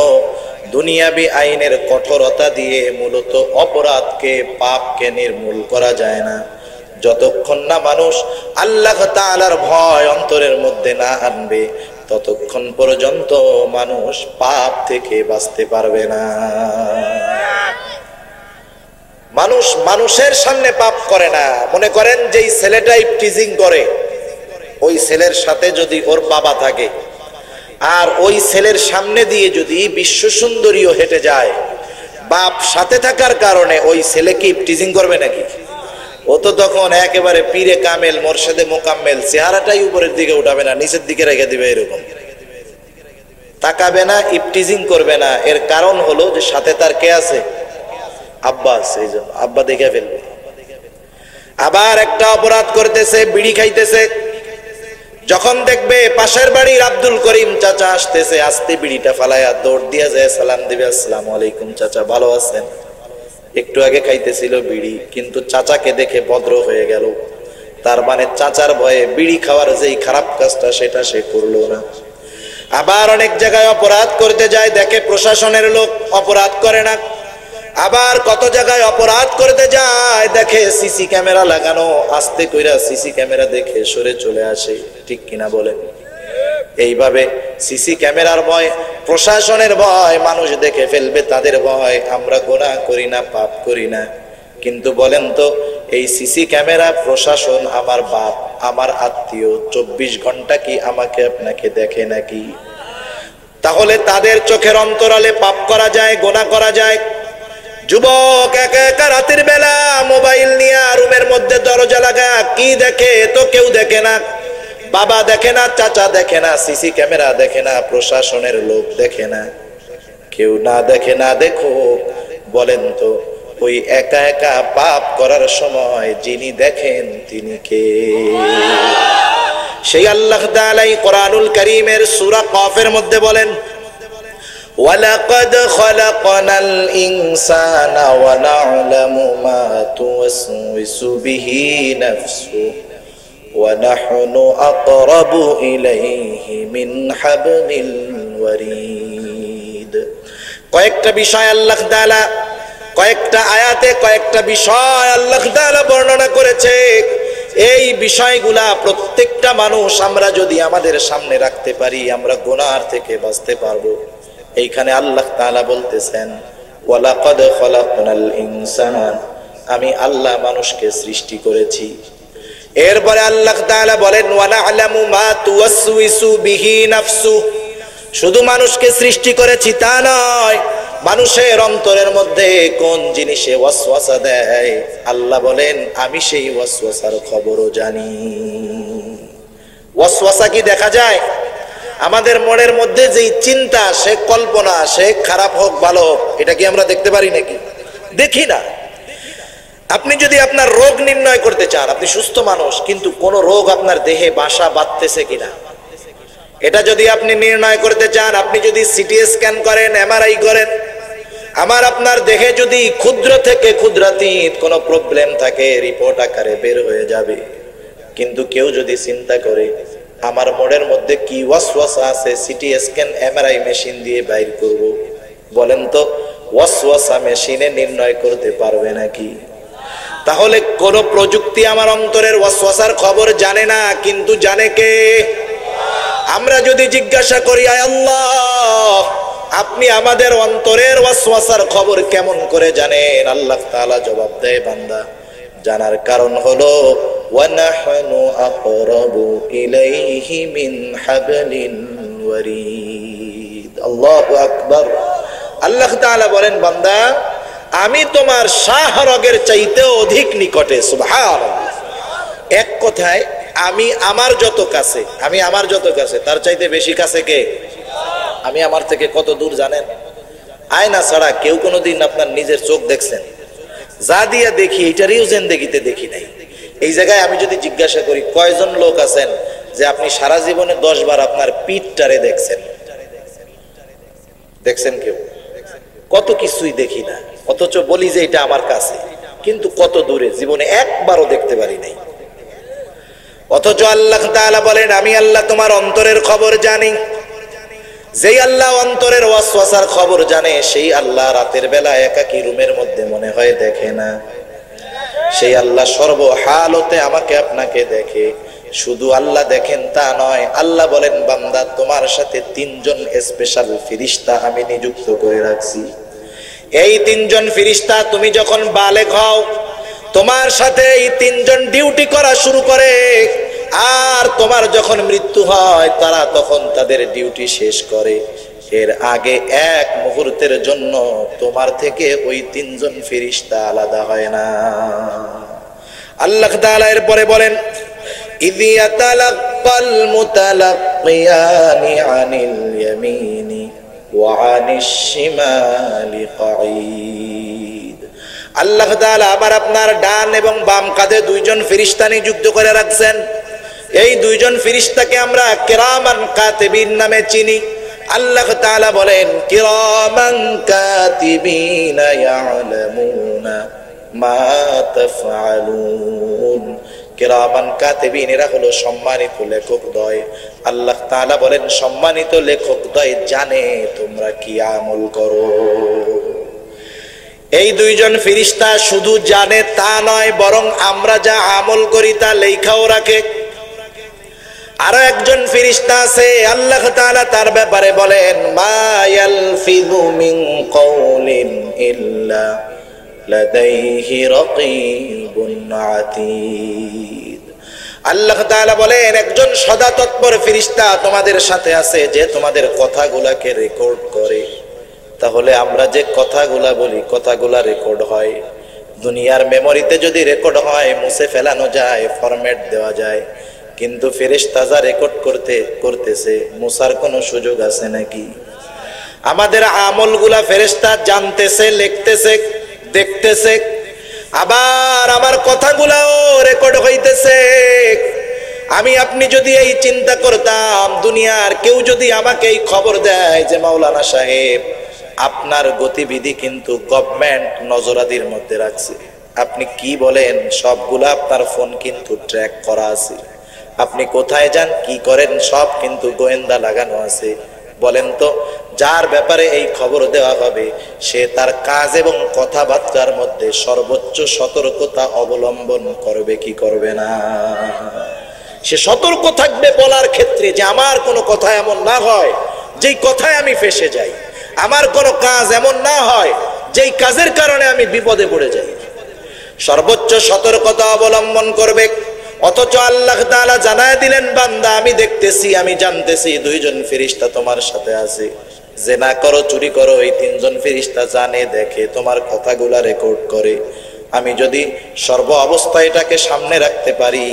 দুনিয়াবি আইনের কঠোরতা দিয়ে মূলত অপরাধকে, পাপকে নির্মূল করা যায় না। যতক্ষণ না মানুষ আল্লাহ তাআলার ভয় অন্তরের মধ্যে না আনবে, ততক্ষণ পর্যন্ত মানুষ পাপ থেকে বাঁচতে পারবে না। মানুষ মানুষের সামনে পাপ করে না। মনে করেন যেই ছেলেটা ইফটিজিং করে, ওই ছেলের সাথে যদি ওর বাবা থাকে, আর ওই ছেলের সামনে দিয়ে যদি বিশ্ব সুন্দরীও হেঁটে যায়, বাপ সাথে থাকার কারণে ওই ছেলেকে ইফটিজিং করবে নাকি? ও তো তখন একেবারে পীরে কামেল, মোরশেদে মোকাম্মেল, চেহারাটাই উপরের দিকে উঠাবে না, নিচের দিকে রেখে দিবে, এরকম তাকাবে না, ইফটিজিং করবে না। এর কারণ হলো যে সাথে তার কে আছে? আব্বা আছে, এই জন্য আব্বা দেখে ফেলবে। আবার একটা অপরাধ করতেছে, বিড়ি খাইতেছে, যখন দেখবে পাশের বাড়ির আব্দুল করিম চাচা আসতেছে, আস্তে বিড়িটা ফালাইয়া দৌড় দিয়া যায়, সালাম দিবে, আসসালামু আলাইকুম চাচা, ভালো আছেন? একটু আগে খাইতেছিল বিড়ি, কিন্তু চাচাকে দেখে ভদ্র হয়ে গেল। তার মানে চাচার ভয়ে বিড়ি খাওয়ার যেই খারাপ কাজটা সেটা সে করলো না। আবার অনেক জায়গায় অপরাধ করতে যায়, দেখে প্রশাসনের লোক, অপরাধ করে না। আবার কত জায়গায় অপরাধ করতে যায়, দেখে সিসি ক্যামেরা লাগানো, আস্তে কইরা সিসি ক্যামেরা দেখে সরে চলে আসে, ঠিক কিনা বলেন? এইভাবে সিসি ক্যামেরার ভয়, প্রশাসনের ভয়, মানুষ দেখে ফেলবে তাদের ভয়, আমরা গুনাহ করি না, পাপ করি না। কিন্তু বলেন তো, এই সিসি ক্যামেরা, প্রশাসন আমার বাপ, আমার আত্মীয়, 24 ঘন্টা কি আমাকে আপনাকে দেখে নাকি? তাহলে তাদের চোখের অন্তরালে পাপ করা যায়, গুনাহ করা যায়। যুবক একা একা রাতের বেলা মোবাইল নিয়ে রুমের মধ্যে দরজা লাগা, কি দেখে? তো কেউ দেখে না, বাবা দেখে না, চাচা দেখে না, সিসি ক্যামেরা দেখে না, প্রশাসনের লোক দেখে না, কেউ না দেখে না দেখো। বলেন তো, ওই একা একা পাপ করার সময় যিনি দেখেন তিনি কে? সেই আল্লাহ তাআলা কোরআনুল কারীমের সূরা কফের মধ্যে বলেন, ওয়ালাকাদ খালাকনাল ইনসানা ওয়া না'লামু মা তুওয়াসওয়িসু বিহি নাফসুহু ওয়া নাহনু আকরাবু ইলাইহি মিন হাবলিল ওয়ারিদ। কয়েকটা বিষয় আল্লাহ তাআলা, কয়েকটা আয়াতে কয়েকটা বিষয় আল্লাহ তাআলা বর্ণনা করেছে। এই বিষয়গুলা প্রত্যেকটা মানুষ আমরা যদি আমাদের সামনে রাখতে পারি, আমরা গুনাহ থেকে বাঁচতে পারবো। এইখানে আল্লাহ তাআলা বলতেছেন, ওয়ালাকাদ খালাকনাল ইনসান, আমি আল্লাহ মানুষকে সৃষ্টি করেছি। এরপরে আল্লাহ তাআলা বলেন, ওয়া না'লামু মা তুওয়াসওয়িসু বিহি নাফসু, শুধু মানুষকে সৃষ্টি করেছি তা নয়, মানুষের অন্তরের মধ্যে কোন জিনিসে ওয়াসওয়াসা দেয়, আল্লাহ বলেন আমি সেই ওয়াসওয়াসার খবরও জানি। ওয়াসওয়াসা কি দেখা যায়? আমাদের মনের মধ্যে যেই চিন্তা, সে কল্পনা, সে খারাপ হোক ভালো হোক, এটা কি আমরা দেখতে পারি নাকি? দেখি না। আপনি যদি আপনার রোগ নির্ণয় করতে চান, আপনি সুস্থ মানুষ, কিন্তু কোন রোগ আপনার দেহে বাসা বাঁধতেছে কিনা, এটা যদি আপনি নির্ণয় করতে চান, আপনি যদি সিটি স্ক্যান করেন, এমআরআই করেন, আপনার দেহে যদি ক্ষুদ্র থেকে ক্ষুদ্রাতীত কোনো প্রবলেম থাকে, রিপোর্ট আকারে বের হয়ে যাবে। কিন্তু কেউ যদি চিন্তা করে আমার মনের মধ্যে কি ওয়াসওয়াসা আছে, সিটি স্ক্যান এমআরআই মেশিন দিয়ে বাইর করব, বলেন তো ওয়াসওয়াসা মেশিনে নির্ণয় করতে পারবে নাকি? তাহলে কোন প্রযুক্তি আমার অন্তরের ওয়াসওয়াসার খবর জানে না, কিন্তু জানে কে? আমরা যদি জিজ্ঞাসা করি, আয় আল্লাহ, আপনি আমাদের অন্তরের ওয়াসওয়াসার খবর কেমন করে জানেন? আল্লাহ তাআলা জবাব দেয়, বান্দা, জানার কারণ হলো ওয়ানাহনু আকরাবু ইলাইহি মিন হাবলিন ওয়ারিদ। আল্লাহু আকবার। আল্লাহ তাআলা বলেন, বান্দা, আমি তোমার শাহরগের চাইতে অধিক নিকটে। সুবহানাল্লাহ। এক কথায় আমি আমার যত কাছে, তার চাইতে বেশি কাছে কে? আমি আমার থেকে কত দূর জানেন? আয়না ছাড়া কেউ কোনোদিন আপনার নিজের চোখ দেখছেন? যা দিয়া দেখি এটারও জিন্দেগিতে দেখি নাই। এই জায়গায় আমি যদি জিজ্ঞাসা করি, কয়জন লোক আছেন যে আপনি সারা জীবনে 10 বার আপনার পিঠটারে দেখছেন? কেউ? কত কিছুই দেখি না, অথচ বলি যে এটা আমার কাছে, কিন্তু কত দূরে, জীবনে একবারও দেখতে পারি নাই। অথচ আল্লাহ তাআলা বলেন, আমি আল্লাহ তোমার অন্তরের খবর জানি। যেই আল্লাহ অন্তরের ওয়াসওয়াসার খবর জানে, সেই আল্লাহ রাতের বেলা একাকী রুমের মধ্যে মনে হয় দেখে না। সেই আল্লাহ সর্বহালতে আমাকে আপনাকে দেখে। শুধু আল্লাহ দেখেন তা নয়, আল্লাহ বলেন, বান্দা, তোমার সাথে 3 জন স্পেশাল ফেরেশতা আমি নিযুক্ত করে রাখছি। এই 3 জন ফেরেশতা তুমি যখন বালেগ হও, তোমার সাথে এই 3 জন ডিউটি করা শুরু করে, আর তোমার যখন মৃত্যু হয়, তারা তখন তাদের ডিউটি শেষ করে। এর আগে এক মুহূর্তের জন্য তোমার থেকে ওই 3 জন ফেরেশতা আলাদা হয় না। আল্লাহ তাআলা এরপরে বলেন, ইযি ইয়াতালাক্কাল মুতালাক্কিয়ানি আনিল ইয়ামিনি ওয়া আনিশ শিমালি কাঈদ। আল্লাহ তাআলা আবার আপনার ডান এবং বাম কাঁধে 2 জন ফেরেশতা নিযুক্ত করে রাখছেন। এই 2 জন ফেরেশতাকে আমরা কিরামান কাতিবিন নামে চিনি। আল্লাহ তাআলা বলেন, কিরামান কাতিবিনা ইয়ালামুনা মা তাফআলুন। কিরামান কাতিবিন এরা হলো সম্মানিত লেখকদ্বয়। আল্লাহ তাআলা বলেন, সম্মানিত লেখকদ্বয় জানে তোমরা কি আমল করো। এই 2 জন ফেরেশতা শুধু জানে তা নয়, বরং আমরা যা আমল করি তা লেখাও রাখে। আরো একজন ফেরেশতা আছে, আল্লাহ তাআলা তার ব্যাপারে বলেন, মা ইয়ালফিযু মিন কাওলিন ইল্লা লাদাইহি রাকীবুন আতীদ। আল্লাহ তাআলা বলেন, একজন সদা তৎপর ফেরেশতা তোমাদের সাথে আছে, যে তোমাদের কথাগুলোকে রেকর্ড করে। তাহলে আমরা যে কথাগুলা বলি, কথাগুলা রেকর্ড হয়। দুনিয়ার মেমোরিতে যদি রেকর্ড হয়, মুছে ফেলানো যায়, ফরম্যাট দেওয়া যায়, কিন্তু ফেরেশতা যা রেকর্ড করতেছে, মুছার কোনো সুযোগ আছে নাকি? আমাদের আমলগুলা ফেরেশতা জানতেছে, লিখতেছে, দেখতেছে। আবার আমার কথাগুলাও রেকর্ড হইতেছে। আমি আপনি যদি এই চিন্তা করতাম, দুনিয়ার কেউ যদি আমাকে এই খবর দেয় যে মাওলানা সাহেব, আপনার গতিবিধি কিন্তু গভর্নমেন্ট নজরাদির মধ্যে রাখছে, আপনি কি বলেন, সবগুলা আপনার ফোন কিন্তু ট্র্যাক করা আছে, আপনি কোথায় যান, কি করেন, সব কিন্তু গোয়েন্দা লাগানো আছে। বলেন তো, যার ব্যাপারে এই খবর দেওয়া হবে, সে তার কাজ এবং কথাবার্তার মধ্যে সর্বোচ্চ সতর্কতা অবলম্বন করবে কি করবে না? সে সতর্ক থাকবে বলার ক্ষেত্রে, যে আমার কোনো কথা এমন না হয় যেই কথায় আমি ফেঁসে যাই, আমার কোনো কাজ এমন না হয় যেই কাজের কারণে আমি বিপদে পড়ে যাই। সর্বোচ্চ সতর্কতা অবলম্বন করবে। অথচ আল্লাহ তাআলা জানায় দিলেন, বান্দা, আমি দেখতেছি, আমি জানতেছি 2 জন ফেরেশতা তোমার সাথে আছে। জেনা করো, চুরি করো, এই তিনজন ফেরেশতা জানে, দেখে, তোমার কথাগুলা রেকর্ড করে। আমি যদি সর্ব অবস্থায় এটাকে সামনে রাখতে পারি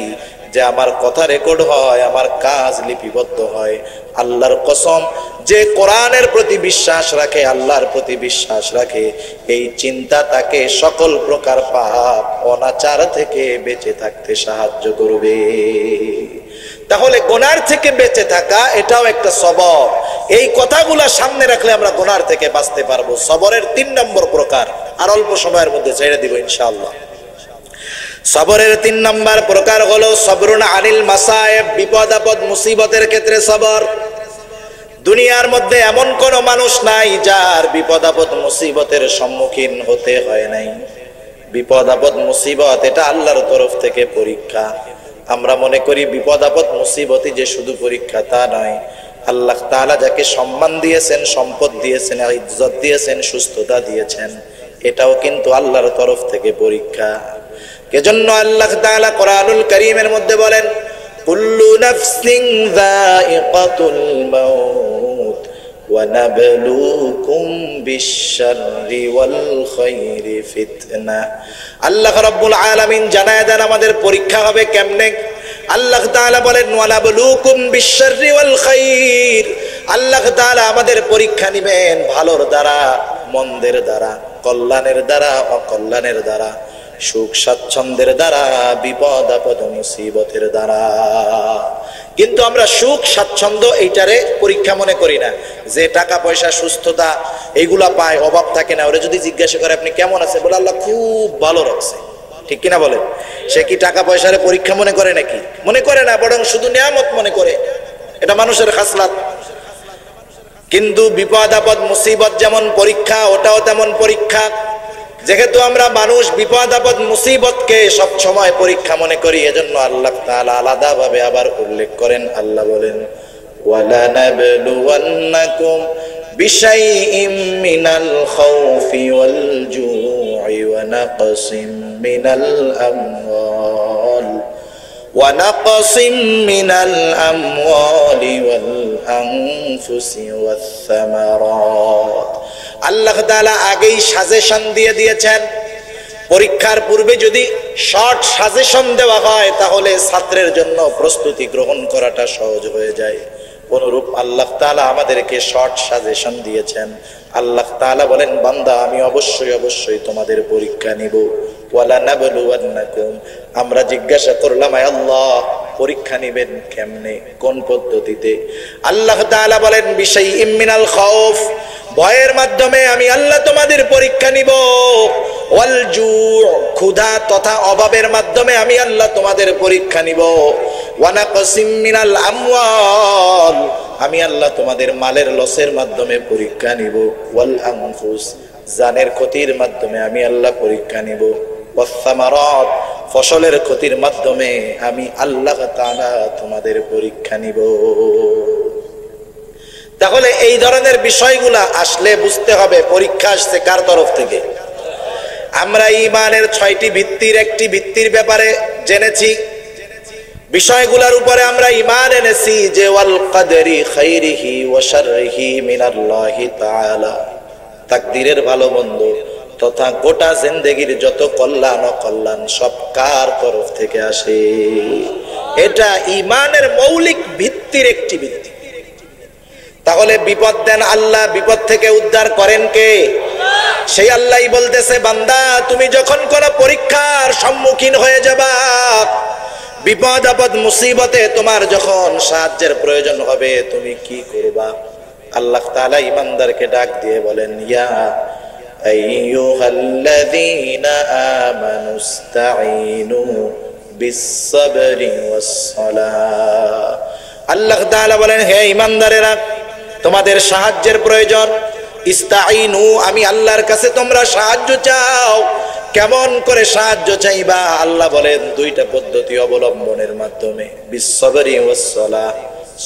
যে আমার কথা রেকর্ড হয়, আমার কাজ লিপিবদ্ধ হয়, আল্লাহর কসম, যে কোরআনের প্রতি বিশ্বাস রাখে, আল্লাহর প্রতি বিশ্বাস রাখে, এই চিন্তা তাকে সকল প্রকার পাপ অনাচার থেকে বেঁচে থাকতে সাহায্য করবে। তাহলে গুনার থেকে বেঁচে থাকা এটাও একটা সবর। এই কথাগুলা সামনে রাখলে আমরা গুনার থেকে বাঁচতে পারবো। সবরের 3 নম্বর প্রকার, আর অল্প সময়ের মধ্যে ছেড়ে দিব ইনশাআল্লাহ। সবরের 3 নম্বর প্রকার হলো সবরুন আনিল মাসায়েব, বিপদ আপদ মুসিবতের ক্ষেত্রে সবর। দুনিয়ার মধ্যে এমন কোন মানুষ নাই যার বিপদ আপদ মুসিবতের সম্মুখীন হতে হয় নাই। বিপদ আপদ মুসিবত এটা আল্লাহর তরফ থেকে পরীক্ষা। আমরা মনে করি বিপদ আপদ মুসিবতই যে শুধু পরীক্ষা, তা নয়। আল্লাহ তাআলা যাকে সম্মান দিয়েছেন, সম্পদ দিয়েছেন, ইজ্জত দিয়েছেন, সুস্থতা দিয়েছেন, এটাও কিন্তু আল্লাহর তরফ থেকে পরীক্ষা। এজন্য আল্লাহ তাআলা কোরআনুল কারীমের মধ্যে বলেন, কুল্লু নাফসিন যায়িকাতুল মাউত ওয়া নাবলুকুম বিশ-শাররি ওয়াল খায়রি ফিতনা। আল্লাহ রাব্বুল আলামিন জানায় দেন আমাদের পরীক্ষা হবে কেমনে। আল্লাহ তাআলা বলেন, ওয়া নাবলুকুম বিশ-শাররি ওয়াল খায়র। আল্লাহ তাআলা আমাদের পরীক্ষা নেবেন ভালোর দ্বারা, মন্দের দ্বারা, কল্যাণের দ্বারা, অকল্যাণের দ্বারা, সুখ স্বাচ্ছন্দ্যের দ্বারা, বিপদ আপদ মুসিবতের দ্বারা। কিন্তু আমরা সুখ স্বাচ্ছন্দ্য এইটারে পরীক্ষা মনে করি না। যে টাকা পয়সা সুস্থতা এইগুলা পায়, অভাব থাকে না, ওরা যদি জিজ্ঞাসা করে আপনি কেমন আছেন, বলে আল্লাহ খুব ভালো রাখছে, ঠিক কিনা বলেন? সে কি টাকা পয়সারে পরীক্ষা মনে করে নাকি? মনে করে না, বরং শুধু নিয়ামত মনে করে। এটা মানুষের খাসলাত। কিন্তু বিপদ আপদ মুসিবত যেমন পরীক্ষা, ওটাও তেমন পরীক্ষা। যেহেতু আমরা মানুষ বিপদ আপদ মুসিবতকে সব সময় পরীক্ষা মনে করি, এজন্য আল্লাহ তাআলা আলাদা ভাবে আবার উল্লেখ করেন। আল্লাহ বলেন, ওয়ালা নাবলুওয়ান্নাকুম বিশাইইম মিনাল খাউফি ওয়াল জু'i ওয়া নাকসিম মিনাল আমওয়াল ওয়া নাকসিম মিনাল আমওয়ালি ওয়াল আনফুসি ওয়াস সামারাত। আল্লাহ তাআলা আগেই সাজেশন দিয়ে দিয়েছেন। পরীক্ষার পূর্বে যদি শর্ট সাজেশন দেওয়া হয় তাহলে ছাত্রের জন্য প্রস্তুতি গ্রহণ করাটা সহজ হয়ে যায়। অনুরূপ আল্লাহ তাআলা আমাদেরকে শর্ট সাজেশন দিয়েছেন। আল্লাহ তাআলা বলেন, বান্দা আমি অবশ্যই অবশ্যই তোমাদের পরীক্ষা নিব। ওয়ালা নাবলুওয়ান্নাকুম, আমরা জিজ্ঞাসা করলাম, আয় আল্লাহ পরীক্ষা নিবেন কেমনে, কোন পদ্ধতিতে? আল্লাহ তাআলা বলেন, বিশাইইম মিনাল খাউফ, ভয়ের মাধ্যমে আমি আল্লাহ তোমাদের পরীক্ষা নিব। ওয়াল জু', ক্ষুধা তথা অভাবের মাধ্যমে আমি আল্লাহ তোমাদের পরীক্ষা নিব। ওয়া নাকসিম মিনাল আমওয়াল, আমি আল্লাহ তোমাদের মালের লসের মাধ্যমে পরীক্ষা নিব। ওয়াল আনফুস, জানের ক্ষতির মাধ্যমে আমি আল্লাহ পরীক্ষা নিব। ওয়াস সামারাত, ফসলের ক্ষতির মাধ্যমে আমি আল্লাহ তাআলা তোমাদের পরীক্ষা নিব। তাহলে এই ধরনের বিষয়গুলা আসলে বুঝতে হবে পরীক্ষা আসছে কার তরফ থেকে। আমরা ঈমানের 6টি ভিত্তির একটি ভিত্তির ব্যাপারে জেনেছি। বিষয়গুলোর উপরে আমরা ঈমান এনেছি যে ওয়াল কদরি খাইরিহি ওয়া শাররিহি মিনাল্লাহি তাআলা, তাকদীরের ভালো মন্দ তথা গোটা জিন্দেগীর যত কল্যাণ অকল্যাণ সব কার তরফ থেকে আসে। এটা ঈমানের মৌলিক ভিত্তির একটি ভিত্তি। তাহলে বিপদ দেন আল্লাহ, বিপদ থেকে উদ্ধার করেন কে? সেই আল্লাহই বলতেছে, বান্দা তুমি যখন কোন পরীক্ষার সম্মুখীন হয়ে যাবা, বিপদ আপদ মুসিবতে তোমার যখন সাহায্যের প্রয়োজন হবে, তুমি কি করবা? আল্লাহ তাআলা ঈমানদারকে ডাক দিয়ে বলেন, ইয়া আইয়ুহাল্লাযীনা আমানুস্তাঈনু বিস-সাবরি ওয়াস-সালাহ। আল্লাহ তাআলা বলেন, হে ঈমানদারেরা, তোমাদের সাহায্যের প্রয়োজন। ইস্তাঈনু, আমি আল্লাহর কাছে তোমরা সাহায্য চাও। কেমন করে সাহায্য চাইবা? আল্লাহ বলেন 2টা পদ্ধতি অবলম্বনের মাধ্যমে, বিস-সাবরি ওয়াস-সালাহ,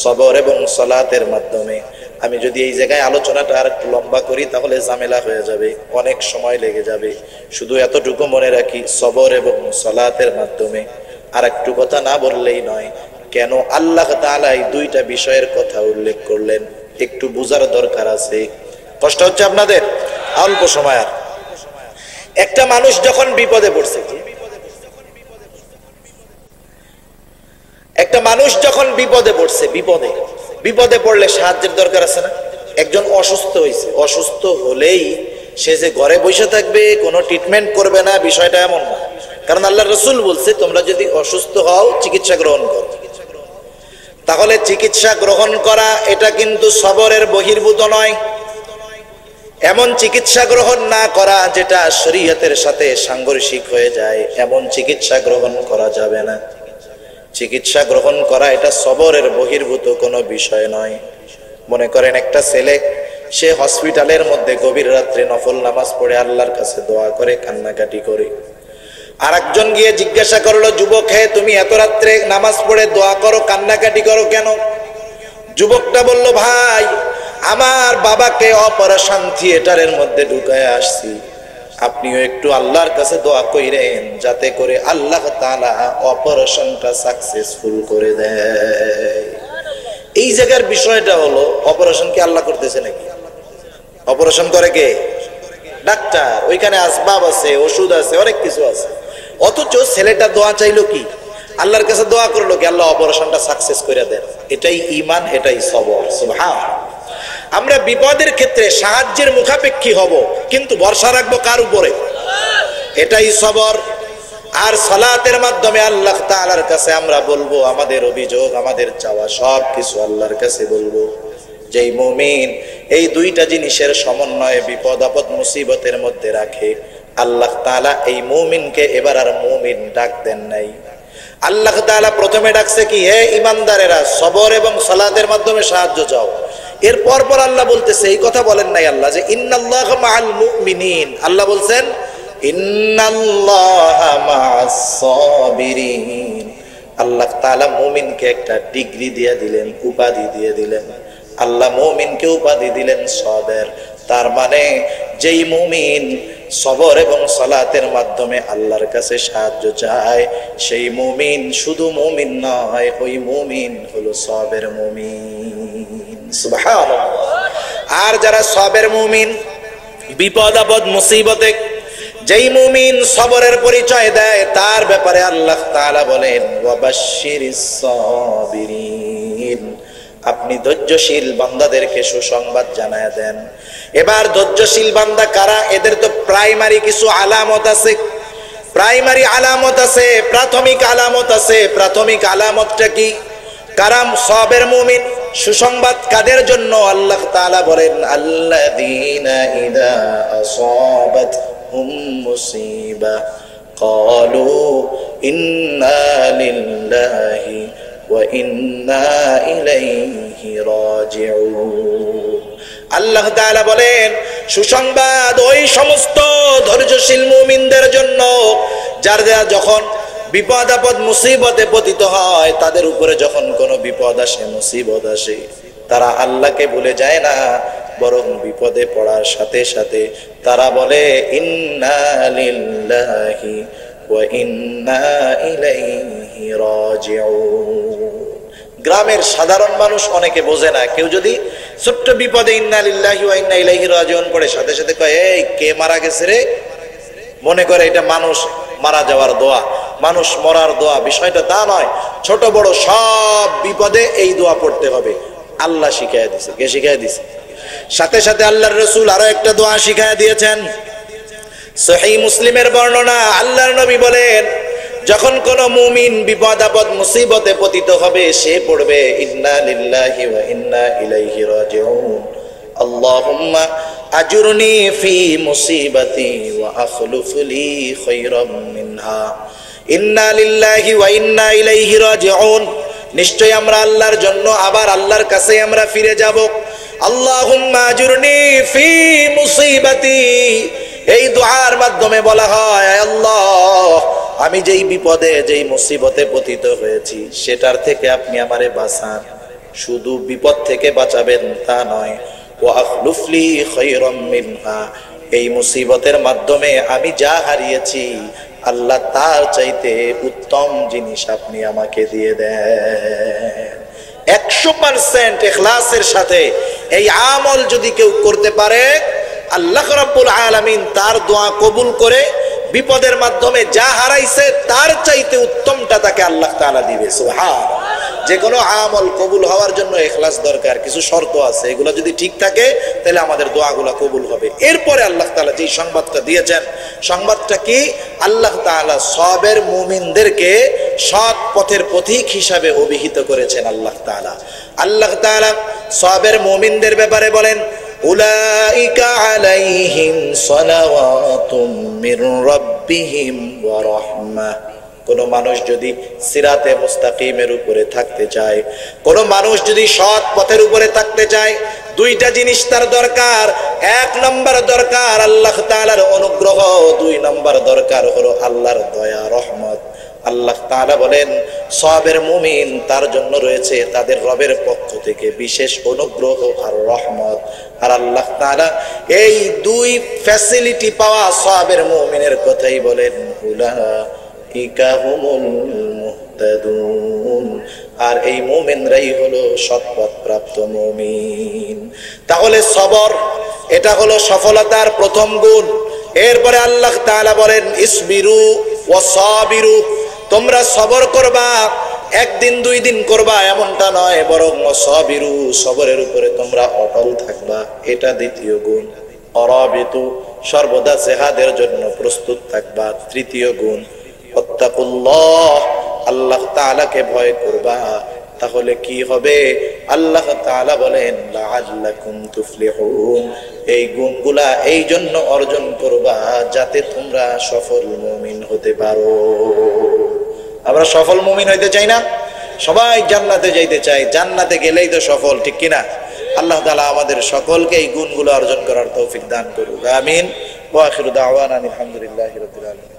সবর এবং সালাতের মাধ্যমে। আমি যদি এই জায়গায় আলোচনাটা আর একটু লম্বা করি তাহলে ঝামেলা হয়ে যাবে, অনেক সময় লেগে যাবে। শুধু এতটুকু মনে রাখি, সবর এবং সালাতের মাধ্যমে। আর একটু কথা না বললেই নয়, কেন আল্লাহ তাআলা এই 2টা বিষয়ের কথা উল্লেখ করলেন? একটু বুঝার দরকার আছে। কষ্ট হচ্ছে আপনাদের? অল্প সময়। আর একটা মানুষ যখন বিপদে পড়ছে, একটা মানুষ যখন বিপদে পড়ছে, বিপদে পড়লে সাহায্যের দরকার আছে না? একজন অসুস্থ হয়েছে, অসুস্থ হলেই সে যে ঘরে বসে থাকবে, কোনো ট্রিটমেন্ট করবে না, বিষয়টা এমন না। কারণ আল্লাহ রসুল বলছে, তোমরা যদি অসুস্থ হও চিকিৎসা গ্রহণ করো। তাহলে চিকিৎসা গ্রহণ করা এটা কিন্তু সবরের বহির্ভূত নয়। এমন চিকিৎসা গ্রহণ না করা যেটা শরীয়তের সাথে সাংঘর্ষিক হয়ে যায়, এমন চিকিৎসা গ্রহণ করা যাবে না। চিকিৎসা গ্রহণ করা এটা সবরের বহির্ভূত কোনো বিষয় নয়। মনে করেন একটা ছেলে, সে হসপিটালের মধ্যে গভীর রাত্রে নফল নামাজ পড়ে আল্লাহর কাছে দোয়া করে, কান্নাকাটি করে। আর একজন গিয়ে জিজ্ঞাসা করলো, যুবক, হে তুমি এত রাত্রে নামাজ পড়ে দোয়া করো, কান্নাকাটি করো কেন? যুবকটা বলল, ভাই, আমার বাবাকে অপারেশন থিয়েটারের মধ্যে ঢুকায় আসছি, আপনিও একটু আল্লাহর কাছে দোয়া কইরেন যাতে করে আল্লাহ তাআলা অপারেশনটা সাকসেসফুল করে দেয়। এই জায়গার বিষয়টা হলো, অপারেশন কি আল্লাহ করতেছে নাকি? অপারেশন করে কে? ডাক্তার। ওইখানে আসবাব আছে, ওষুধ আছে, অনেক কিছু আছে। অথচ ছেলেটা দোয়া চাইলো কি? আল্লাহর কাছে দোয়া করলো কি আল্লাহ অপারেশনটা সাকসেস করে দেন। এটাই ঈমান, এটাই সবর। সুবহান। আমরা বিপদের ক্ষেত্রে সাহায্যের মুখাপেক্ষী হব, কিন্তু ভরসা রাখবো কার উপরে? এটাই সবর। আর সালাতের মাধ্যমে আল্লাহ তাআলার কাছে আমরা বলবো আমাদের অভিযোগ, আমাদের চাওয়া সব কিছু আল্লাহর কাছে বলবো। যেই মুমিন এই দুইটা জিনিসের সমন্বয়ে বিপদ আপদ মুসিবতের মধ্যে রাখে, আল্লাহ তাআলা এই মুমিনকে এবার আর মুমিন ডাক দেন নাই। আল্লাহ তাআলা প্রথমে ডাকছে কি? হে ঈমানদারেরা, সবর এবং সালাতের মাধ্যমে সাহায্য চাও। এরপর আল্লাহ বলতেছে, এই কথা বলেন নাই আল্লাহ যে ইন্নাল্লাহা মাআল মুমিনিন। আল্লাহ বলছেন ইন্নাল্লাহা মাআস সাবিরিন। আল্লাহ তাআলা মুমিনকে একটা ডিগ্রি দিয়ে দিলেন, উপাধি দিয়ে দিলেন। আল্লাহ মুমিনকে উপাধি দিলেন সবের। তার মানে যেই মুমিন সবর এবং সালাতের মাধ্যমে আল্লাহর কাছে সাহায্য চায়, সেই মুমিন শুধু মুমিন নয়, ওই মুমিন হলো সবের মুমিন। সুবহানাল্লাহ। আর যারা সবের মুমিন, বিপদ আপদ মুসিবতে যেই মুমিন সবরের পরিচয় দেয়, তার ব্যাপারে আল্লাহ তাআলা বলেন ওয়াবাশশিরিস সাবিরিন। আপনি ধৈর্যশীল বান্দাদেরকে সুসংবাদ জানায় দেন। এবার ধৈর্যশীল বান্দা কারা? এদের তো প্রাইমারি কিছু আলামত আছে, প্রাইমারি আলামত আছে, প্রাথমিক আলামত আছে। প্রাথমিক আলামতটা কি? কারাম সবের মুমিন। সুসংবাদ কাদের জন্য? আল্লাহ তাআলা বলেন আল্লাযীনা ইযা আসাবাতহুম মুসিবা ক্বালু ইন্না লিল্লাহি ওয়া ইন্না ইলাইহি রাজিউন। আল্লাহ তাআলা বলেন সুসংবাদ ওই সমস্ত ধৈর্যশীল মুমিনদের জন্য যারা যখন বিপদ আপদ মুসিবতে পতিত হয়, তাদের উপরে যখন কোনো বিপদ আসে, মুসিবত আসে, তারা আল্লাহকে ভুলে যায় না, বরং বিপদে পড়ার সাথে সাথে তারা বলে ইন্না লিল্লাহি ওয়া ইন্না ইলাইহি রাজিউন। গ্রামের সাধারণ মানুষ অনেকে বোঝে না। কেউ যদি ছোট্ট বিপদে ইন্না লিল্লাহি ওয়া ইন্না ইলাইহি রাজিউন পড়ে, সাথে সাথে কয় এই কে মারা গেছে রে, মনে করে এটা মানুষ মারা যাওয়ার দোয়া, মানুষ মরার দোয়া। বিষয়টা তা নয়। ছোট বড় সব বিপদে এই দোয়া পড়তে হবে। আল্লাহ শিখাইয়া দিয়েছে। কে শিখাইয়া দিয়েছে? সাথে সাথে আল্লাহর রাসূল আরো একটা দোয়া শিখাইয়া দিয়েছেন। সহিহ মুসলিমের বর্ণনা, আল্লাহর নবী বলেন যখন কোন মুমিন বিপদ আপদ মুসিবতে পতিত হবে, সে পড়বে ইন্না লিল্লাহি ওয়া ইন্না ইলাইহি রাজিউন। আল্লাহুম্মা আজুরনি ফি মুসিবাতি ওয়া আখলুফ লি খায়রাম মিনহা। ইন্না লিল্লাহি ওয়া ইন্না ইলাইহি রাজিউন। নিশ্চয় আমরা আল্লাহর জন্য, আবার আল্লাহর কাছে আমরা ফিরে যাব। আল্লাহুম্মা আজুরনি ফি মুসিবাতি। এই দুআর মাধ্যমে বলা হয়, আল্লাহ আমি যেই বিপদে যেই মুসিবতে পতিত হয়েছি সেটার থেকে আপনি আমারে বাঁচান। শুধু বিপদ থেকে বাঁচাবেন তা নয়, ওয়া আখলুফলি খায়রাম মিনহা। এই মুসিবতের মাধ্যমে আমি যা হারিয়েছি, আল্লাহ তার চাইতে উত্তম জিনিস আপনি আমাকে দিয়ে দেন। 100% ইখলাসের সাথে এই আমল যদি কেউ করতে পারে, আল্লাহ রাব্বুল আলামিন তার দোয়া কবুল করে বিপদের মাধ্যমে যা হারাইছে তার চাইতে উত্তমটা তাকে আল্লাহ তাআলা দিবে। সুবহানাল্লাহ। যে কোনো আমল কবুল হওয়ার জন্য ইখলাস দরকার, কিছু শর্ত আছে, এগুলো যদি ঠিক থাকে তাহলে আমাদের দোয়াগুলো কবুল হবে। এরপরে আল্লাহ তাআলা যে সংবাদটা দিয়েছেন, সংবাদটা কি? আল্লাহ তাআলা সবের মুমিনদেরকে সৎ পথের পথিক হিসাবে অভিহিত করেছেন। আল্লাহ তাআলা সবের মুমিনদের ব্যাপারে বলেন, উলাইকা আলাইহিম সালাওয়াতুম মির রাব্বিহিম ওয়া রাহমাহ। কোন মানুষ যদি সিরাতে মুস্তাকিমের উপরে থাকতে চায়, কোন মানুষ যদি সৎ পথের উপরে থাকতে চায়, দুইটা জিনিস তার দরকার। এক নম্বর দরকার আল্লাহ তাআলার অনুগ্রহ, দুই নম্বর দরকার হলো আল্লাহর দয়া রহমত। আল্লাহ তাআলা বলেন সবের মুমিন তার জন্য রয়েছে তাদের রবের পক্ষ থেকে বিশেষ অনুগ্রহ আর রহমত। আর আল্লাহ তাআলা এই দুই ফ্যাসিলিটি পাওয়া সবের মুমিনের কথাই বলেন, উলাইকা হুমুল মুহতাদুন। আর এই মুমিনরাই হলো সৎপথ প্রাপ্ত মুমিন। তাহলে সবর, এটা হলো সফলতার প্রথম গুণ। এরপরে আল্লাহ তাআলা বলেন, ইসবিরু ওয়া সাবিরু, তোমরা সবর করবা, একদিন দুই দিন করবা এমনটা নয়, বরং সাবিরু, সবরের উপরে তোমরা অটল থাকবা, এটা দ্বিতীয় গুণ। অরাবিতু, সর্বদা জিহাদের জন্য প্রস্তুত থাকবা, তৃতীয় গুণ। ওয়াত্তাকুল্লাহ, আল্লাহ তাআলাকে ভয় করবা। তাহলে কি হবে? আল্লাহ তাআলা বলেন, লাআল্লাকুম তুফলিহুন, এই গুণগুলা এই জন্য অর্জন করবা যাতে তোমরা সফল মুমিন হতে পারো। আমরা সফল মুমিন হইতে চাই না? সবাই জান্নাতে যাইতে চাই, জান্নাতে গেলেই তো সফল, ঠিক কিনা? আল্লাহ তাআলা আমাদের সকলকে এই গুণগুলো অর্জন করার তৌফিক দান করুক। আমিন। ওয়া আখিরু দাওয়ানা আলহামদুলিল্লাহি রাব্বিল আলামিন।